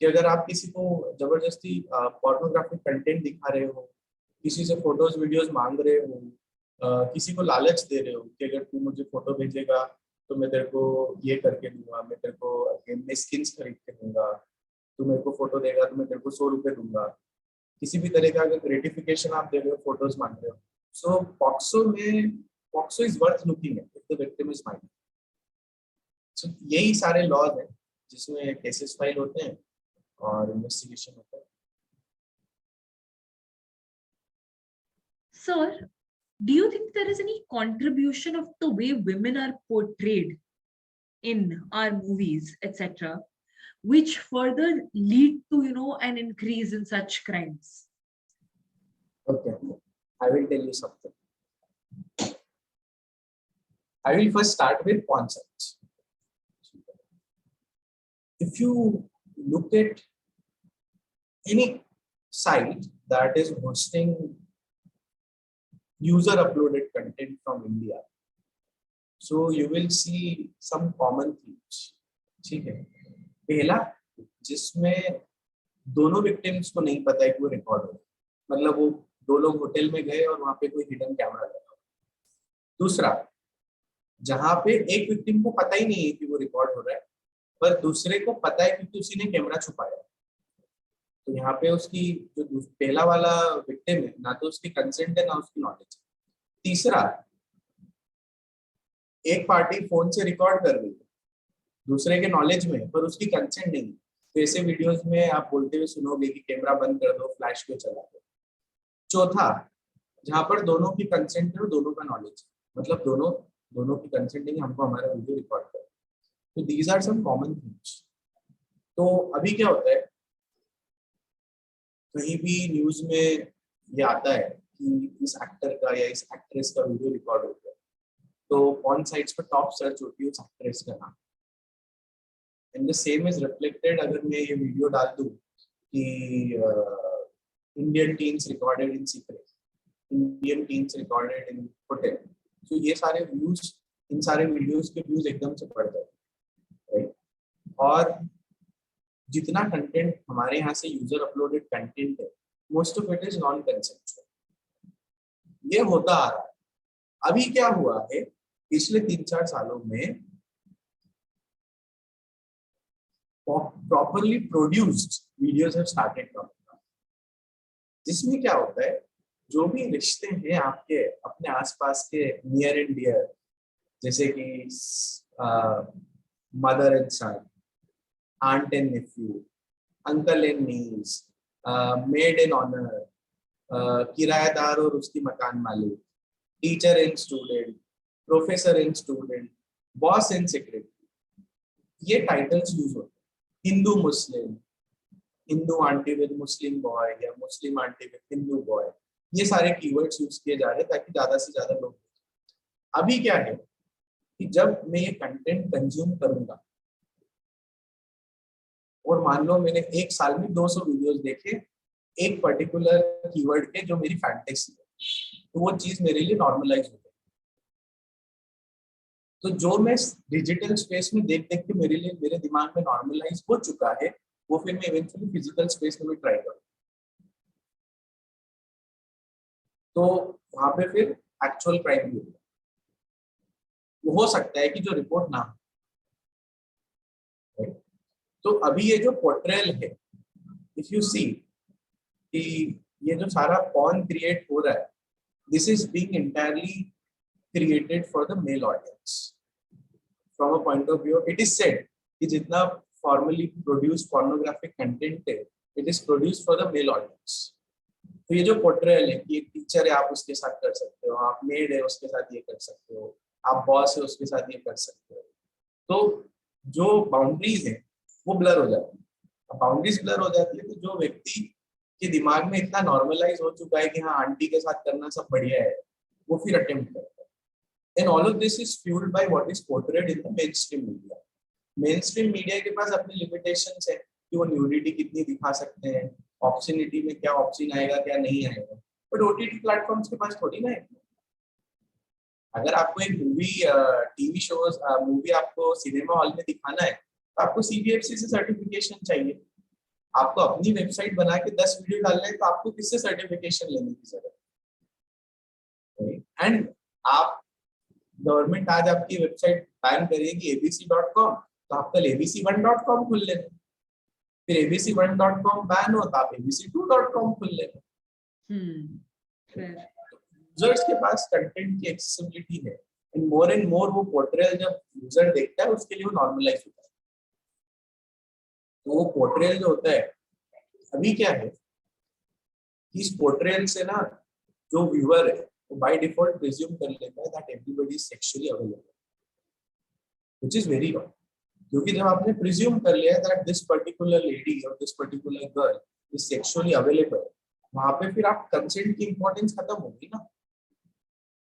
कि अगर आप किसी को जबरदस्ती पोर्नोग्राफिक कंटेंट दिखा रहे हो, किसी से फोटोज वीडियोस मांग रहे हो, किसी को लालच दे रहे हो कि अगर तू मुझे फोटो भेजेगा तो मैं तेरे को ये करके दूंगा, मैं तेरे को गेम में स्किन्स खरीद के दूंगा, तू मेरे को फोटो देगा तो मैं तेरे को 100 रुपये दूंगा, किसी भी तरह का अगर ग्रेटिफिकेशन आप दे रहे हो, फोटोज मांग रहे हो, so POCSO is worth looking at if the victim is minor. So यही सारे लॉज हैं जिसमें केसेस फाइल होते हैं और इन्वेस्टिगेशन होता है. Sir, do you think there is any contribution of the way women are portrayed in our movies, etc., which further lead to, an increase in such crimes? Okay, I will tell you something. I will first start with concepts. If you look at any site that is hosting user uploaded content from India, so you will see some common themes. ठीक है, पहला जिसमें दोनों विक्टिम्स को नहीं पता है कि वो रिकॉर्ड हो, मतलब वो दो लोग होटल में गए और वहां पे कोई हिडन कैमरा लगा, दूसरा, जहां पे एक विक्टिम को पता ही नहीं है कि वो रिकॉर्ड हो रहा है, पर दूसरे को पता है क्योंकि उसी ने कैमरा छुपाया। तो यहाँ पे उसकी जो पहला वाला विक्टिम है, ना तो उसकी कंसेंट है ना उसकी नॉलेज। तीसरा, एक पार्टी फोन से रिकॉर्ड कर रही है दूसरे के नॉलेज में, पर उसकी कंसेंट नहीं। तो ऐसे वीडियोस में आप बोलते हुए सुनोगे कि कैमरा बंद कर दो, फ्लैश क्यों चला दो। चौथा, जहां पर दोनों की कंसेंट है और दोनों का नॉलेज है, मतलब दोनों दोनों की कंसेंट नहीं, हमको हमारा वीडियो रिकॉर्ड कर। तो these are some common things. तो अभी क्या होता है, कहीं भी न्यूज में ये आता है कि इस एक्टर का या इस एक्ट्रेस का वीडियो रिकॉर्ड हो गया, तो कौन साइट्स पर टॉप सर्च होती है उस एक्ट्रेस का नाम। And the same is reflected अगर मैं ये वीडियो डाल दूं कि Indian teams recorded in secret, Indian teams recorded in hotel, तो ये सारे व्यूज, इन सारे वीडियोस के व्यूज एकदम से बढ़ जाते हैं। और जितना कंटेंट हमारे यहाँ से यूजर अपलोडेड कंटेंट है, most of it is non consensual. ये होता आ रहा है। अभी क्या हुआ है, पिछले 3-4 सालों में properly produced videos have started coming, जिसमें क्या होता है, जो भी रिश्ते हैं आपके अपने आसपास के नियर एंड डियर, जैसे कि mother and son, aunt and nephew, uncle and niece, maid and owner, किराएदार और उसकी मकान मालिक, teacher and student, professor and student, boss and secretary, ये टाइटल्स यूज होते हैं। Hindu Muslim, Hindu aunty with Muslim boy या Muslim aunty with Hindu boy, ये सारे कीवर्ड्स यूज किए जा रहे हैं ताकि ज्यादा से ज्यादा लोग। अभी क्या है कि जब मैं ये कंटेंट कंज्यूम करूंगा और मान लो मैंने एक साल में 200 वीडियोस देखे एक पर्टिकुलर कीवर्ड के जो मेरी फैंटेसी है, तो वो चीज मेरे लिए नॉर्मलाइज हो गई। तो जो मैं डिजिटल स्पेस में देख देख के मेरे लिए मेरे दिमाग में नॉर्मलाइज हो चुका है, वो फिर मैं इवेंचुअली फिजिकल स्पेस में भी ट्राई करूँ, तो वहां पे फिर एक्चुअल क्राइम भी होगा। हो सकता है कि जो रिपोर्ट ना हो। तो अभी ये जो पोर्ट्रेल है, इफ यू सी कि ये जो सारा पॉर्न क्रिएट हो रहा है, this is being entirely created for the male audience. From a point of view, it is said कि जितना फॉर्मली प्रोड्यूस पोर्नोग्राफिक कंटेंट है, it is produced for the male audience. तो ये जो पोर्ट्रेल है कि एक टीचर है आप उसके साथ कर सकते हो, आप मेड है उसके साथ ये कर सकते हो, आप बॉस है उसके साथ ये कर सकते हो, तो जो बाउंड्रीज है वो ब्लर हो जाती है। अब बाउंड्रीज ब्लर हो जाती है तो जो व्यक्ति के दिमाग में इतना नॉर्मलाइज हो चुका है कि हाँ आंटी के साथ करना सब बढ़िया है, वो फिर अटेम्प्ट करता है। And all of this is fuelled by what is portrayed in the mainstream media. Mainstream media के पास अपनी लिमिटेशंस है कि वो न्यूडिटी कितनी दिखा सकते हैं, ऑब्ससिनिटी में क्या ऑप्शन आएगा क्या नहीं आएगा, बट ओटीटी प्लेटफॉर्म्स के पास थोड़ी ना है। अगर आपको एक मूवी टीवी शोज मूवी आपको सिनेमा हॉल में दिखाना है तो आपको सीबीएफसी से सर्टिफिकेशन चाहिए। आपको अपनी वेबसाइट बना के 10 वीडियो डालना है तो आपको किससे सर्टिफिकेशन लेने की जरूरत है। एंड आप गवर्नमेंट आज आपकी वेबसाइट बैन करेगी abc.com, तो आप कल abc1.com खुल लेना, फिर abc1.com बैन हो तो आप abc2.com खुल लेना। यूजर्स के पास कंटेंट की एक्सेसिबिलिटी है, एंड मोर वो पोर्ट्रेल जब यूजर देखता है उसके लिए वो नॉर्मलाइज होता है। तो वो पोर्ट्रेल जो होता है, अभी क्या है कि इस पोर्ट्रेल से ना जो व्यूअर है वो बाय डिफॉल्ट प्रिज्यूम कर लेता है that everybody is sexually available, which is very wrong. क्योंकि जब आपने प्रिज्यूम कर लिया दैट दिस पर्टिकुलर लेडी और this particular girl is sexually available, वहां पे फिर आप कंसेंट की इंपॉर्टेंस खत्म होगी ना।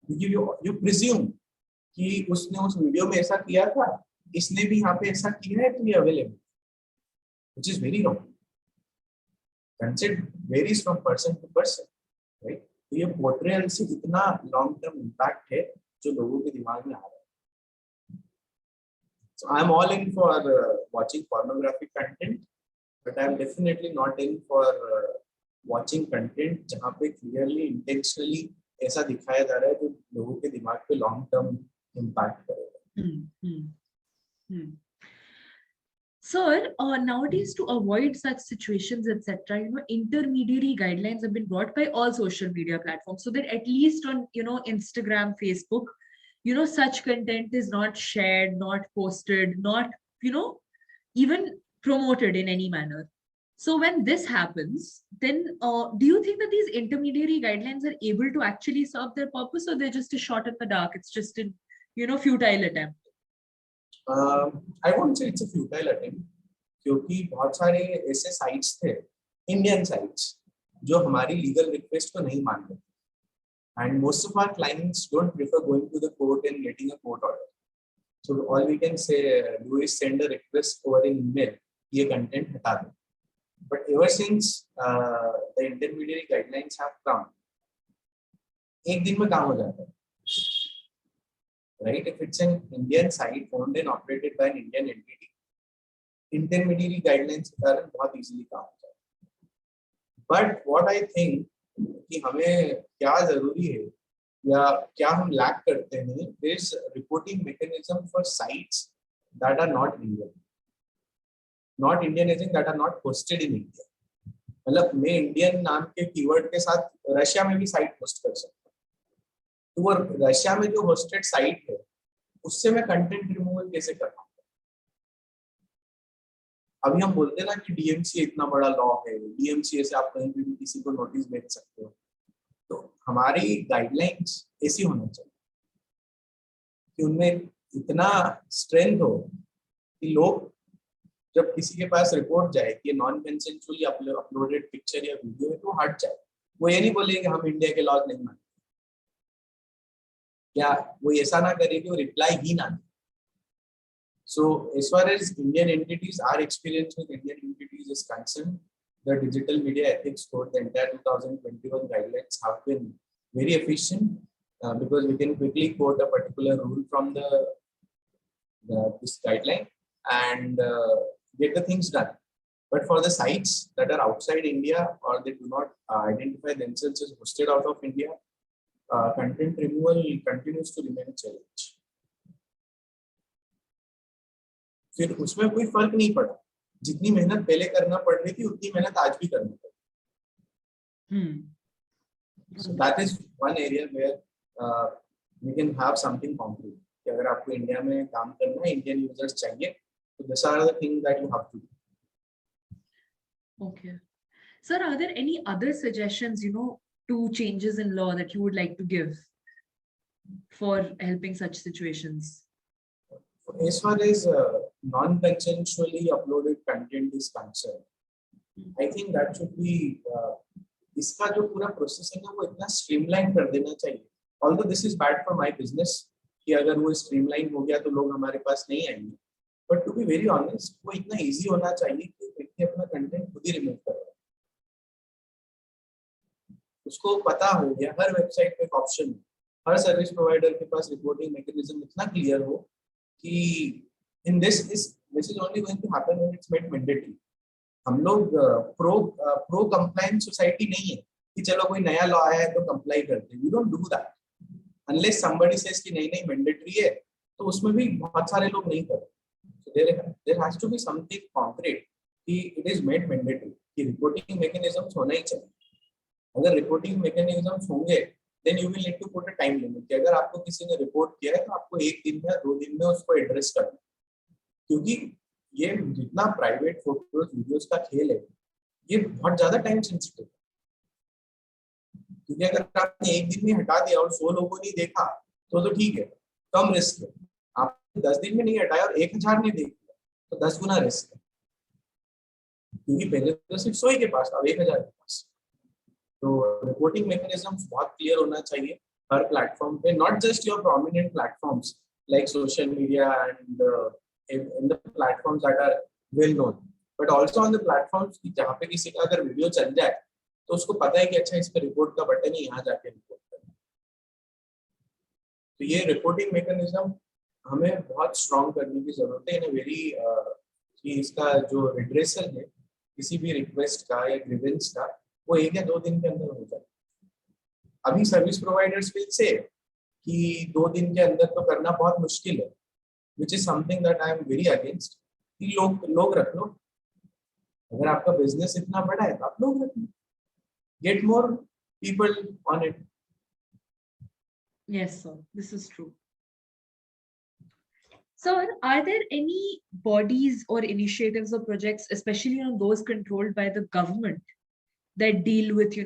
क्योंकि यू प्रिज्यूम कि उसने उस वीडियो में ऐसा किया था, इसने भी यहाँ पे ऐसा किया है तो ये available, which is very wrong. Consent varies from person to person, right. तो ये पोर्ट्रेयल से इतना लॉन्ग टर्म इम्पैक्ट है जो लोगों के दिमाग में आ रहा है। So I'm all in for watching pornographic content, but I'm definitely not in for watching content जहाँ पे clearly intentionally ऐसा दिखाया जा रहा है जो लोगों के दिमाग पे लॉन्ग टर्म इम्पैक्ट करेगा। Sir, nowadays to avoid such situations, etc., intermediary guidelines have been brought by all social media platforms, so that at least on, Instagram, Facebook, such content is not shared, not posted, not, even promoted in any manner. So when this happens, then do you think that these intermediary guidelines are able to actually serve their purpose, or they're just a shot in the dark? It's just a, futile attempt. I won't say it's a futile attempt, क्योंकि बहुत सारे ऐसे साइट्स थे, इंडियन साइट्स, जो हमारी लीगल रिक्वेस्ट को नहीं मानते, and most of our clients don't prefer going to the court and getting a court order. So all we can say do is send a request over an email, ये content हटा दो. But ever since the intermediary guidelines have come, एक दिन में काम हो जाता है. Right? If it's an Indian site owned and operated by an Indian entity, intermediary guidelines के कारण बहुत easily काम हो जाता है. But what I think कि हमें क्या जरूरी है या क्या हम लैक करते हैं is reporting mechanism for sites that are not Indian. Not Indian as in that are not hosted in India. मतलब मैं इंडियन नाम के कीवर्ड के साथ रशिया में भी साइट होस्ट कर सकता हूँ. तो वो रशिया में जो होस्टेड साइट है उससे मैं कंटेंट रिमूवल कैसे कर रहा हूँ. अभी हम बोलते हैं ना कि डीएमसीए इतना बड़ा लॉ है, डीएमसीए से आप कहीं भी किसी को नोटिस भेज सकते हो. तो हमारी गाइडलाइंस ऐसी होनी चाहिए कि उनमें इतना स्ट्रेंथ हो कि लोग जब किसी के पास रिपोर्ट जाए कि नॉन कंसेंसुअली अपलोडेड पिक्चर या वीडियो है तो हट जाए. वो ये नहीं बोले कि हम इंडिया के लॉज नहीं मानते, या वो ऐसा ना करे कि वो रिप्लाई ही ना दे. So as far as Indian entities, our experience with Indian entities is concerned, the Digital Media Ethics Code, the entire 2021 guidelines have been very efficient because we can quickly quote a particular rule from this guideline and get the things done. But for the sites that are outside India or they do not identify themselves as hosted out of India, content removal continues to remain a challenge. फिर उसमें कोई फर्क नहीं पड़ा. जितनी मेहनत पहले करना पड़ रही थी उतनी मेहनत आज भी करनी पड़ी. So that is one area where we can have something concrete. कि अगर आपको इंडिया में काम करना है, इंडियन यूजर्स चाहिए, तो these are the things that you have to do. Okay. Sir, are there any other suggestions, to changes in law that you would like to give for helping such situations? As far as non-consensually uploaded content is concerned, I think that should be इसका जो पूरा प्रोसेसिंग है वो इतना स्ट्रीमलाइन कर देना चाहिए. Although this is bad for my business कि अगर वो स्ट्रीमलाइन हो गया तो लोग हमारे पास नहीं आएंगे. But to be very honest, वो इतना इजी होना चाहिए कि व्यक्ति अपना कंटेंट खुद ही रिमूव करे. उसको पता हो गया हर वेबसाइट पे एक ऑप्शन है, हर सर्विस प्रोवाइडर के पास रिपोर्टिंग मैकेनिज्म इतना क्लियर हो कि in this is only going to happen when it's made mandatory. हम लोग प्रो कंप्लायंस सोसाइटी नहीं है कि चलो कोई नया लॉ आया है तो कंप्लाई करते हैं. We don't do that unless somebody says कि नहीं मैंडेटरी है, तो उसमें भी बहुत सारे लोग नहीं करते. So there has to be something concrete कि it is made mandatory कि रिपोर्टिंग मैकेनिज्म्स होना ही चाहिए. अगर रिपोर्टिंग मैकेनिज्म्स होंगे then you will need to put a time limit कि अगर आपको किसी ने रिपोर्ट किया है तो आपको 1 दिन या 2 दिन में उसको एड्रेस करना. क्योंकि ये जितना प्राइवेट फोटोज वीडियोस का खेल है ये बहुत ज्यादा टाइम सेंसिटिव है. क्योंकि अगर आपने 1 दिन में हटा दिया और 100 लोगों ने देखा तो ठीक है, कम रिस्क है. आपने 10 दिन में नहीं हटाया और 1000 ने देख लिया तो 10 गुना रिस्क है. क्योंकि पहले तो सिर्फ 100 के पास, अब 1000 के पास. तो रिपोर्टिंग मैकेनिज्म्स बहुत क्लियर होना चाहिए हर प्लेटफॉर्म पे, not just your prominent platforms like social media and in the platforms that are well known, but also on the platforms कि जहाँ पे किसी का अगर वीडियो चल जाए तो उसको पता है कि अच्छा इस पे रिपोर्ट का बटन है, यहाँ जाके रिपोर्ट करना. तो ये रिपोर्टिंग मैकेनिज्म हमें बहुत स्ट्रॉन्ग करने की जरूरत है इन वेरी कि इसका जो रिड्रेसल है किसी भी रिक्वेस्ट का या ग्रीवेंस का वो 1 या 2 दिन के अंदर हो जाए. अभी सर्विस प्रोवाइडर्स विल से कि 2 दिन के अंदर तो करना बहुत मुश्किल है, which is something that I am very against. कि लोग लोग रख लो, अगर आपका बिजनेस इतना बड़ा है तो आप लोग रख लो, get more people on it. Yes, sir. This is true. Sir, are there any bodies or initiatives or projects, especially those controlled by the government, that deal with,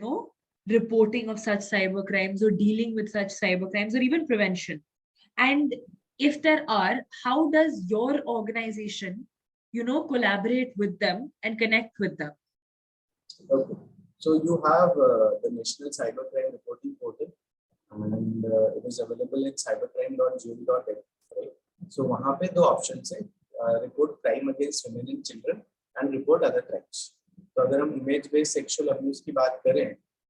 reporting of such cyber crimes or dealing with such cyber crimes or even prevention? And if there are, how does your organization, collaborate with them and connect with them? Okay. So you have the National Cybercrime Reporting Portal, and it is available in cybercrime.gov.in. Right? So वहाँ पे 2 ऑप्शन है, report crime against women and children and report other crimes. तो अगर हम image based sexual abuse की बात करें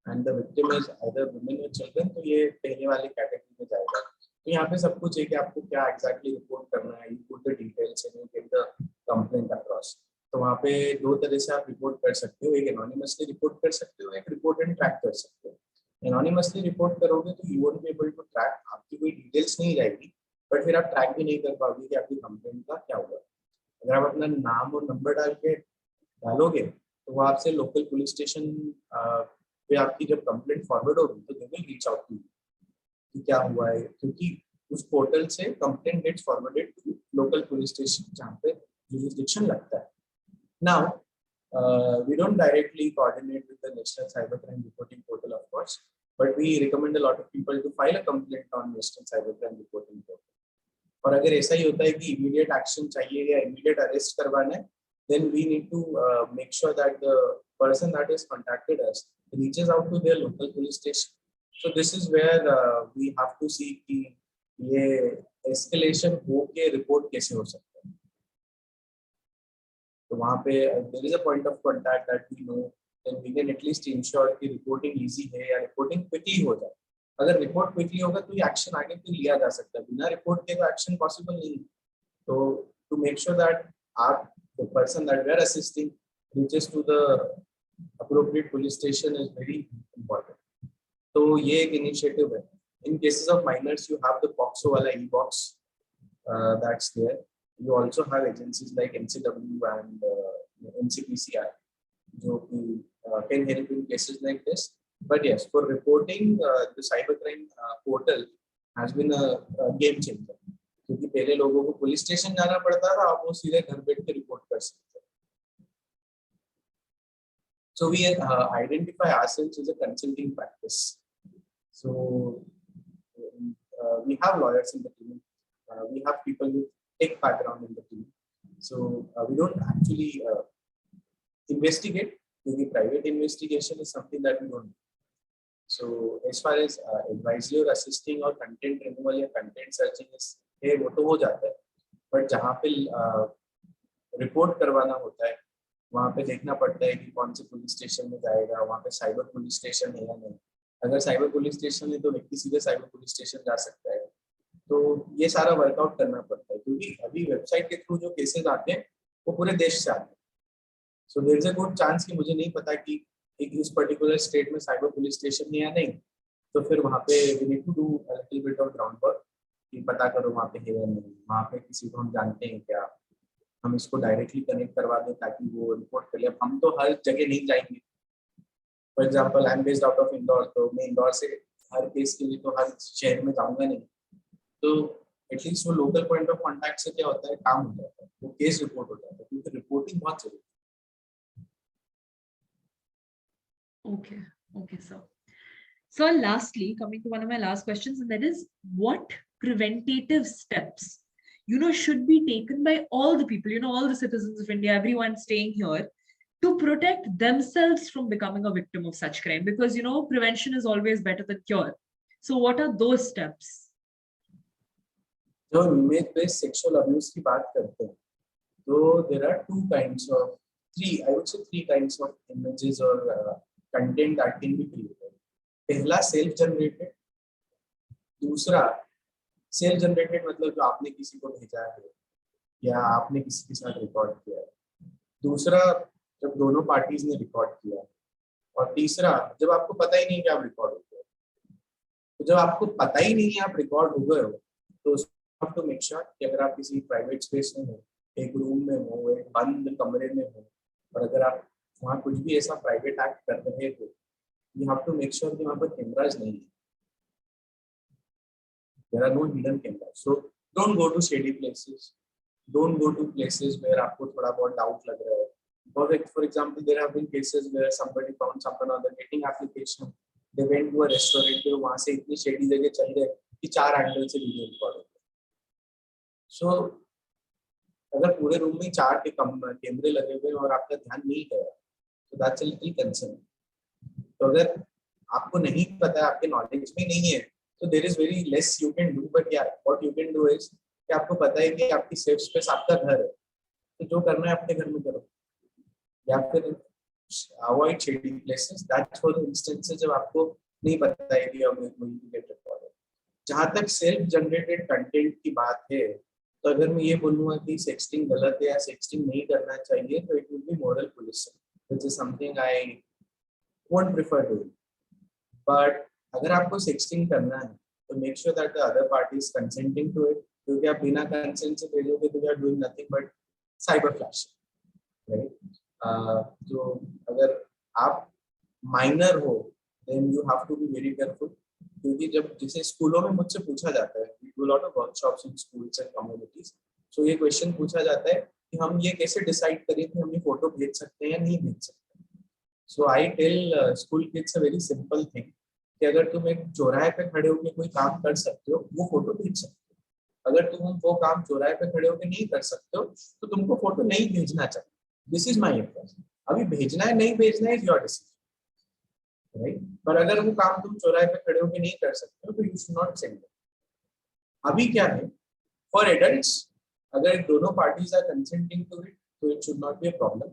and the victim is either women or children, तो ये पहले वाले कैटेगरी में जाएगा। तो यहाँ पे सब कुछ है कि आपको क्या exactly रिपोर्ट करना है, you put the details and you get the complaint across. तो वहाँ पे 2 तरह से आप रिपोर्ट कर सकते हो, एक एनोनिमसली रिपोर्ट कर सकते हो, एक रिपोर्ट एंड ट्रैक कर सकते हो। एनोनिमसली रिपोर्ट करोगे तो you won't be able to track, आपकी कोई डिटेल्स नहीं रहेगी, बट फिर आप ट्रैक भी नहीं कर पाओगे कि आपकी कंप्लेंट का क्या हुआ। अगर आप अपना नाम और नंबर डालोगे तो वो आपसे लोकल पुलिस स्टेशन पे आपकी जब कंप्लेंट फॉरवर्ड होगी तो they will reach out to कि क्या हुआ है, क्योंकि उस पोर्टल से complaint gets forwarded to local police station जहाँ पे जुरिसडिक्शन लगता है। Now, we don't directly coordinate with the National Cybercrime Reporting Portal, of course, but we recommend a lot of people to file a complaint on National Cybercrime Reporting Portal. और अगर ऐसा ही होता है कि immediate action चाहिए या immediate arrest करवाना है, then we need to make sure that the person that has contacted us reaches out to their local police station. So this is where we have to see कि ये escalation हो के report कैसे हो सकता है। तो वहाँ पे there is a point of contact that we know, then we can at least ensure कि reporting easy है या reporting quickly हो जाए। अगर report quickly होगा तो ये action आगे भी लिया जा सकता है, बिना report के तो action possible नहीं है। तो to make sure that आप the person that we are assisting reaches to the appropriate police station is very important. तो ये एक initiative है। In cases of minors, you have the POXO वाला e-box that's there. You also have agencies like NCW and NCPCI, जो can help in cases like this. But yes, for reporting, the cybercrime portal has been a game changer. क्योंकि पहले लोगों को पुलिस स्टेशन जाना पड़ता था, अब वो सीधे घर बैठ के रिपोर्ट कर सकते हैं। So we identify ourselves as a consulting practice. So we have lawyers in the team. We have people with tech background in the team. So we don't actually investigate, because private investigation is something that we don't do. So as far as advisory or assisting or content removal या content searching is वो तो हो जाता है, but जहाँ पे रिपोर्ट करवाना होता है वहाँ पे देखना पड़ता है कि कौन से पुलिस स्टेशन में जाएगा, वहाँ पे साइबर पुलिस स्टेशन है या नहीं। अगर साइबर पुलिस स्टेशन है तो व्यक्ति सीधे साइबर पुलिस स्टेशन जा सकता है। तो ये सारा वर्कआउट करना पड़ता है, क्योंकि अभी वेबसाइट के थ्रू जो केसेस आते हैं वो पूरे देश से आते हैं। So there is a good chance कि मुझे नहीं पता कि इस पर्टिकुलर स्टेट में साइबर पुलिस स्टेशन है या नहीं, तो फिर वहाँ पे we need to do a little bit of ground work कि पता करो वहाँ पे है या नहीं, वहाँ पे किसी को हम जानते हैं क्या, हम इसको डायरेक्टली कनेक्ट करवा दें ताकि वो रिपोर्ट कर ले। हम तो हर जगह नहीं जाएंगे। For example I am based out of Indore, तो मैं इंदौर से हर केस के लिए तो हर शहर में जाऊँगा नहीं। तो एटलीस्ट वो लोकल पॉइंट ऑफ कॉन्टैक्ट से क्या होता है, काम हो जाता है, वो केस रिपोर्ट हो जाता है, क्योंकि रिपोर्टिंग बहुत जरूरी है। Okay, sir. So lastly, coming to one of my last questions, and that is, what preventative steps, should be taken by all the people, all the citizens of India, everyone staying here, to protect themselves from becoming a victim of such crime? Because, prevention is always better than cure. So what are those steps? जो इमेज बेस्ड सेक्सुअल अब्यूज की बात करते हैं, तो there are three kinds of images or content that can be created. पहला सेल्फ जनरेटेड, दूसरा सेल्फ जनरेटेड मतलब जो आपने किसी को भेजा है या आपने किसी के साथ रिकॉर्ड किया है, दूसरा जब दोनों पार्टीज ने रिकॉर्ड किया, और तीसरा जब आपको पता ही नहीं कि आप रिकॉर्ड होते हैं। तो जब आपको पता ही नहीं है आप रिकॉर्ड हो गए हो, तो आप तो मेक श्योर कि अगर आप किसी प्राइवेट स्पेस में हो, एक रूम में हो, एक बंद कमरे में हो, और अगर आप वहाँ कुछ भी ऐसा प्राइवेट एक्ट कर रहे हो, you have to make sure कि वहाँ पर कैमराज नहीं है. There are no hidden cameras. So don't go to shady places, don't go to places where आपको थोड़ा बहुत डाउट लग रहा है. For example, there have been cases where somebody found someone on the dating application. They went to a restaurant, तो वहाँ से इतनी शेडी जगह चल गए कि 4 एंगल से वीडियो रिकॉर्ड हो गया. सो अगर पूरे रूम में 4 के कैमरे लगे हुए और आपका ध्यान नहीं गया, तो दैट्स अ लिटिल कंसर्न. तो अगर आपको नहीं पता है, आपके नॉलेज में नहीं है, तो there is very less you can do. But yeah what you can do is कि आपको पता है कि आपकी सेफ स्पेस आपका घर है, तो जो करना है अपने घर में करो, या फिर avoid shady places. That's for the instances जब आपको नहीं पता है कि अब गोइंग टू गेट रिकॉर्डेड. जहां तक सेल्फ जनरेटेड कंटेंट की बात है, तो अगर मैं ये बोलूंगा कि सेक्सटिंग गलत है या सेक्सटिंग नहीं करना चाहिए, तो it will be moral policing, which is something I won't prefer doing. But अगर आपको सेक्सटिंग करना है, तो make sure that the other party is consenting to it. क्योंकि आप बिना कंसेंट से भेजोगे तो you are doing nothing but cyber flashing, right. तो अगर आप माइनर हो, then you have to be very careful. क्योंकि जब जैसे स्कूलों में मुझसे पूछा जाता है, we do lot of workshops in schools and communities, so ये क्वेश्चन पूछा जाता है कि हम ये कैसे डिसाइड करें कि हम ये फोटो भेज सकते हैं या नहीं भेज सकते. So I tell school kids a very simple thing कि अगर तुम एक चौराहे पे खड़े होकर कोई काम कर सकते हो, वो फोटो भेज सकते हो. अगर तुम वो काम चौराहे पे खड़े होकर नहीं कर सकते हो, तो तुमको फोटो नहीं भेजना चाहिए. This is my advice. अभी भेजना है नहीं भेजना है योर डिसीजन, राइट. पर अगर वो काम तुम चौराहे पे खड़े होकर नहीं कर सकते हो, तो you should not send it. अभी क्या है, फॉर एडल्ट्स अगर दोनों parties are consenting to it, तो it should not be a problem.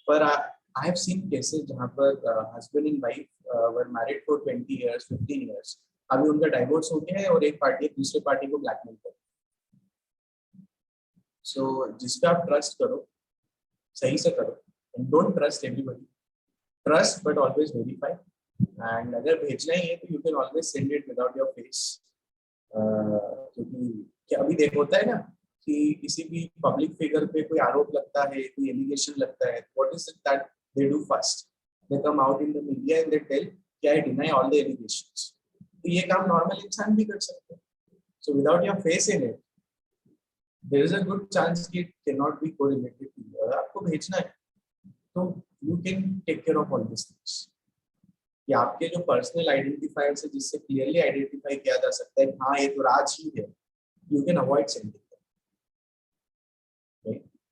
पर आई हैव सीन केसेस जहां पर husband and wife were married for 20 years 15 years. अभी उनका डाइवोर्स हो गया है और एक पार्टी दूसरे पार्टी को ब्लैकमेल कर. सो जिस पे आप ट्रस्ट करो, सही से करो. And don't trust everybody. Trust but always verify. And अगर भेजना ही है, तो you can always send it without your face. क्योंकि क्या अभी देखो होता है ना कि किसी भी पब्लिक फिगर पे कोई आरोप लगता है, कोई एलिगेशन लगता है, what is it that they do first? They come out in the media and they tell कि I deny all the allegations. तो ये काम नॉर्मल इंसान भी कर सकते हैं. So without your face in it, there is a good chance कि it cannot be correlated to you. अगर आपको भेजना है, तो you can take care of all these things. कि आपके जो पर्सनल आइडेंटिफायर्स है, जिससे क्लियरली आइडेंटिफाई किया जा सकता है हाँ ये तो राज ही है, you can avoid sending them.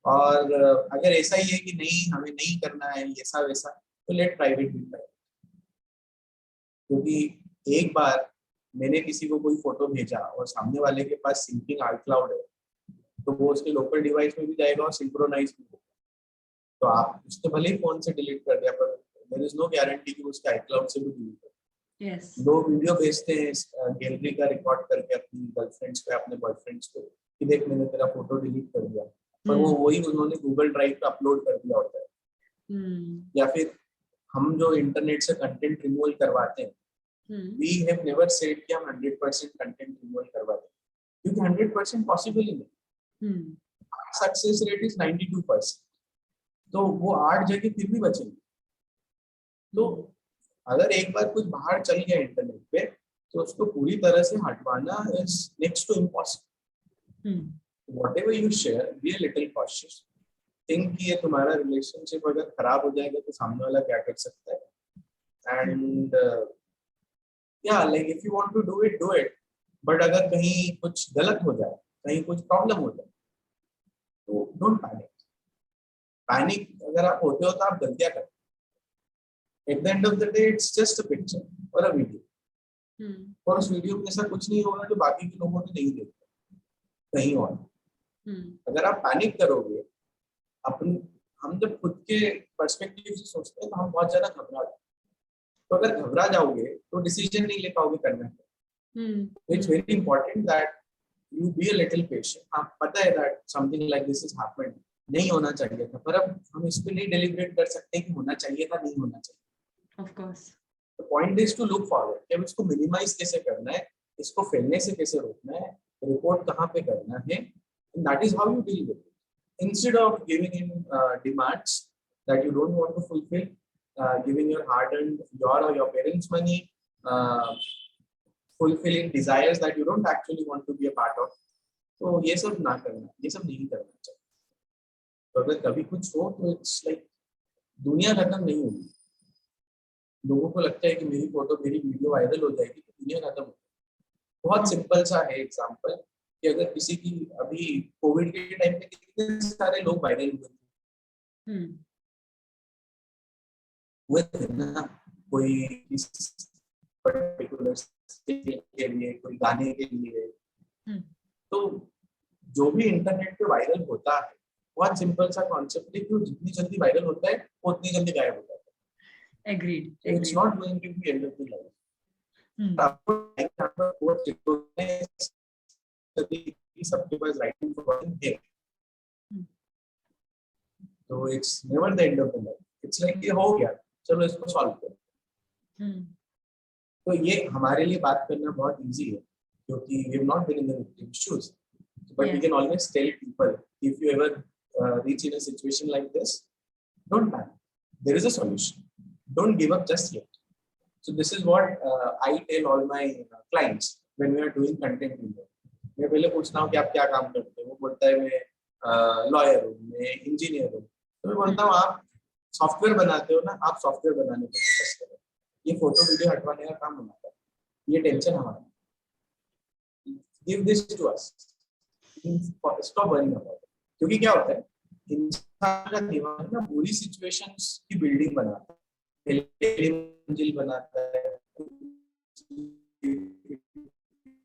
और अगर ऐसा ही है कि नहीं हमें नहीं करना है ऐसा वैसा, तो लेट प्राइवेट भी प्राइवेट. क्योंकि एक बार मैंने किसी को कोई फोटो भेजा और सामने वाले के पास सिंकिंग आईक्लाउड है, तो वो उसके लोकल डिवाइस में भी जाएगा और सिंक्रोनाइज भी होगा. तो आप उसको भले ही फोन से डिलीट कर दिया, पर देयर इज नो गारंटी कि उसके आईक्लाउड से भी डिलीट हो. Yes. लोग वीडियो भेजते हैं गैलरी का रिकॉर्ड करके अपनी गर्लफ्रेंड्स को, अपने बॉयफ्रेंड्स को, कि देख मैंने तेरा फोटो डिलीट कर दिया, पर वो वही उन्होंने गूगल ड्राइव पे अपलोड कर दिया होता है. या फिर हम जो इंटरनेट से कंटेंट रिमूवल करवाते हैं, वी हैव नेवर सेड कि हम 100% कंटेंट रिमूवल करवाते हैं, क्योंकि 100% पॉसिबल ही नहीं. Success rate is 92%. तो वो 8 जगह फिर भी बचेंगे. तो अगर एक बार कुछ बाहर चल गया इंटरनेट पे, तो उसको पूरी तरह से हटवाना is next to impossible. Whatever you share, be a little cautious. Think कि ये तुम्हारा रिलेशनशिप अगर खराब हो जाएगा तो सामने वाला क्या कर सकता है. एंड या like if you want to do it. But अगर कहीं कुछ गलत हो जाए, कहीं कुछ प्रॉब्लम हो जाए, तो डोंट पैनिक. पैनिक अगर आप होते हो तो आप गलतियां करते हो. At the end of the day it's just a picture और अ वीडियो. और उस वीडियो में ऐसा कुछ नहीं होगा जो बाकी के लोगों ने नहीं देखा कहीं और. अगर आप पैनिक करोगे, अपन हम जब खुद के पर्सपेक्टिव से सोचते हैं तो हम बहुत ज्यादा घबरा जाते हैं. तो अगर घबरा जाओगे तो डिसीजन नहीं ले पाओगे करने का. It's very important that you be a little patient. हाँ पता है that something like this has happened, नहीं होना चाहिए था, पर अब हम इस पे नहीं डेलिब्रेट कर सकते कि होना चाहिए था नहीं होना चाहिए. Of course. The point is to look forward. कि अब इसको minimize कैसे करना है, इसको फैलने से कैसे रोकना है, report कहाँ पे करना है, and that is how you deal with it. Instead of giving in demands that you don't want to fulfill, giving your hard-earned your or your parents' money, fulfilling desires that you don't actually want to be a part of. तो ये सब ना करना, ये सब नहीं करना चाहिए. तो अगर कभी कुछ हो तो इट्स लाइक दुनिया खत्म नहीं होगी. लोगों को लगता है कि मेरी फोटो मेरी वीडियो वायरल हो जाएगी तो दुनिया खत्म हो जाएगी. बहुत सिंपल सा है एग्जांपल कि अगर किसी की अभी कोविड के टाइम पे कितने सारे लोग वायरल हुए थे ना, कोई पर्टिकुलर के लिए, कोई गाने के लिए. तो जो भी इंटरनेट पे वायरल होता है बहुत सिंपल सा कॉन्सेप्ट है कि जितनी जल्दी वायरल होता है वो उतनी जल्दी गायब होता है. Agreed. It's not going to be end of the life. सबके पास राइटिंग है, तो it's never the end of the life. It's like ये हो गया, चलो इसको सॉल्व करो. तो ये हमारे लिए बात करना बहुत इजी है क्योंकि we have not been in the victim shoes, but we can always tell people if you ever reach in a situation like this, don't panic, there is a solution, don't give up just yet. So this is what I tell all my clients when we are doing content video. मैं पहले पूछता हूँ कि आप क्या काम करते हो, वो बोलता है मैं लॉयर हूँ, मैं इंजीनियर हूँ. तो मैं बोलता हूँ आप सॉफ्टवेयर बनाते हो ना, आप सॉफ्टवेयर बनाने पे फोकस करो, ये फोटो वीडियो हटवाने का काम हमारा, ये टेंशन हमारा. Give this to us, stop worrying about it. क्योंकि क्या होता है, इंसान का दिमाग ना बुरी सिचुएशंस की बिल्डिंग बनाता है, मंजिल बनाता है,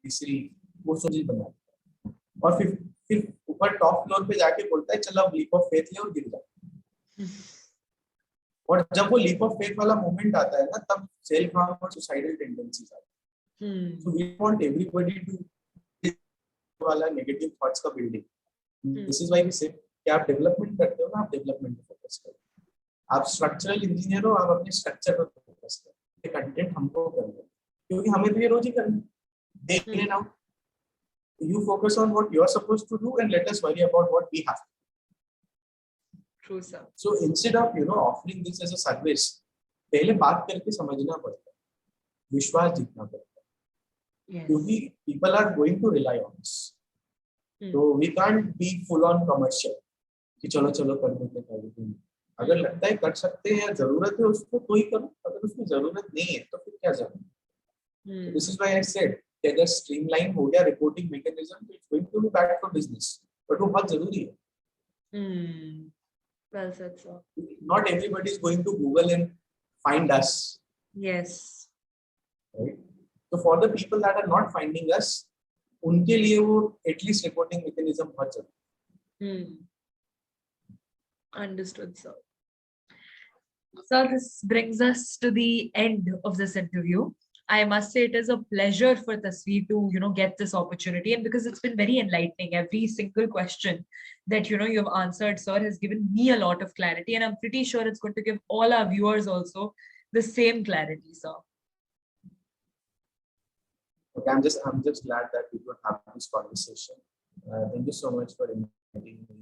तीसरी वो मंजिल बनाता है, और फिर ऊपर टॉप फ्लोर पे जाके बोलता है चलो अब लीप ऑफ फेथ ले और गिर जाओ. और जब वो लीप ऑफ फेथ वाला मोमेंट आता है ना, तब सेल्फ हार्म और सुसाइडल टेंडेंसीज आती है. So we want everybody to वाला नेगेटिव थॉट्स का building. This is why we say कि आप डेवलपमेंट करते हो ना, आप डेवलपमेंट पे फोकस करो. आप स्ट्रक्चरल इंजीनियर हो, आप अपने स्ट्रक्चर पर फोकस करो. ये कंटेंट हमको करना है क्योंकि हमें तो ये रोज ही करना है, day in and out. You focus on what you are supposed to do and let us worry about what we have. True, sir. So instead of offering this as a service, पहले बात करके समझना पड़ता है, विश्वास जीतना पड़ता है, क्योंकि people are going to rely on us. So we can't be full on commercial कि चलो चलो कर देते हैं. अगर लगता है कर सकते हैं, जरूरत है उसको तो ही करो, अगर उसमें जरूरत नहीं है तो फिर क्या जरूरत. This is why I said कि अगर स्ट्रीमलाइन हो गया रिपोर्टिंग मैकेनिज्म तो it's going to be bad for business, but वो बहुत जरूरी है. Well said, sir. Not everybody is going to Google and find us. Yes. Right? So for the people that are not finding us, उनके लिए वो एटलीस्ट रिपोर्टिंग मैकेनिज्म बहुत जरूरी है. Understood, sir. So this brings us to the end of this interview. I must say it is a pleasure for Tasveer to get this opportunity, and because it's been very enlightening. Every single question that you've answered, sir, has given me a lot of clarity, and I'm pretty sure it's going to give all our viewers also the same clarity, sir. Okay, I'm just glad that we could have this conversation. Thank you so much for inviting me,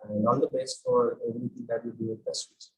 and all the best for everything that you do with Tasveer.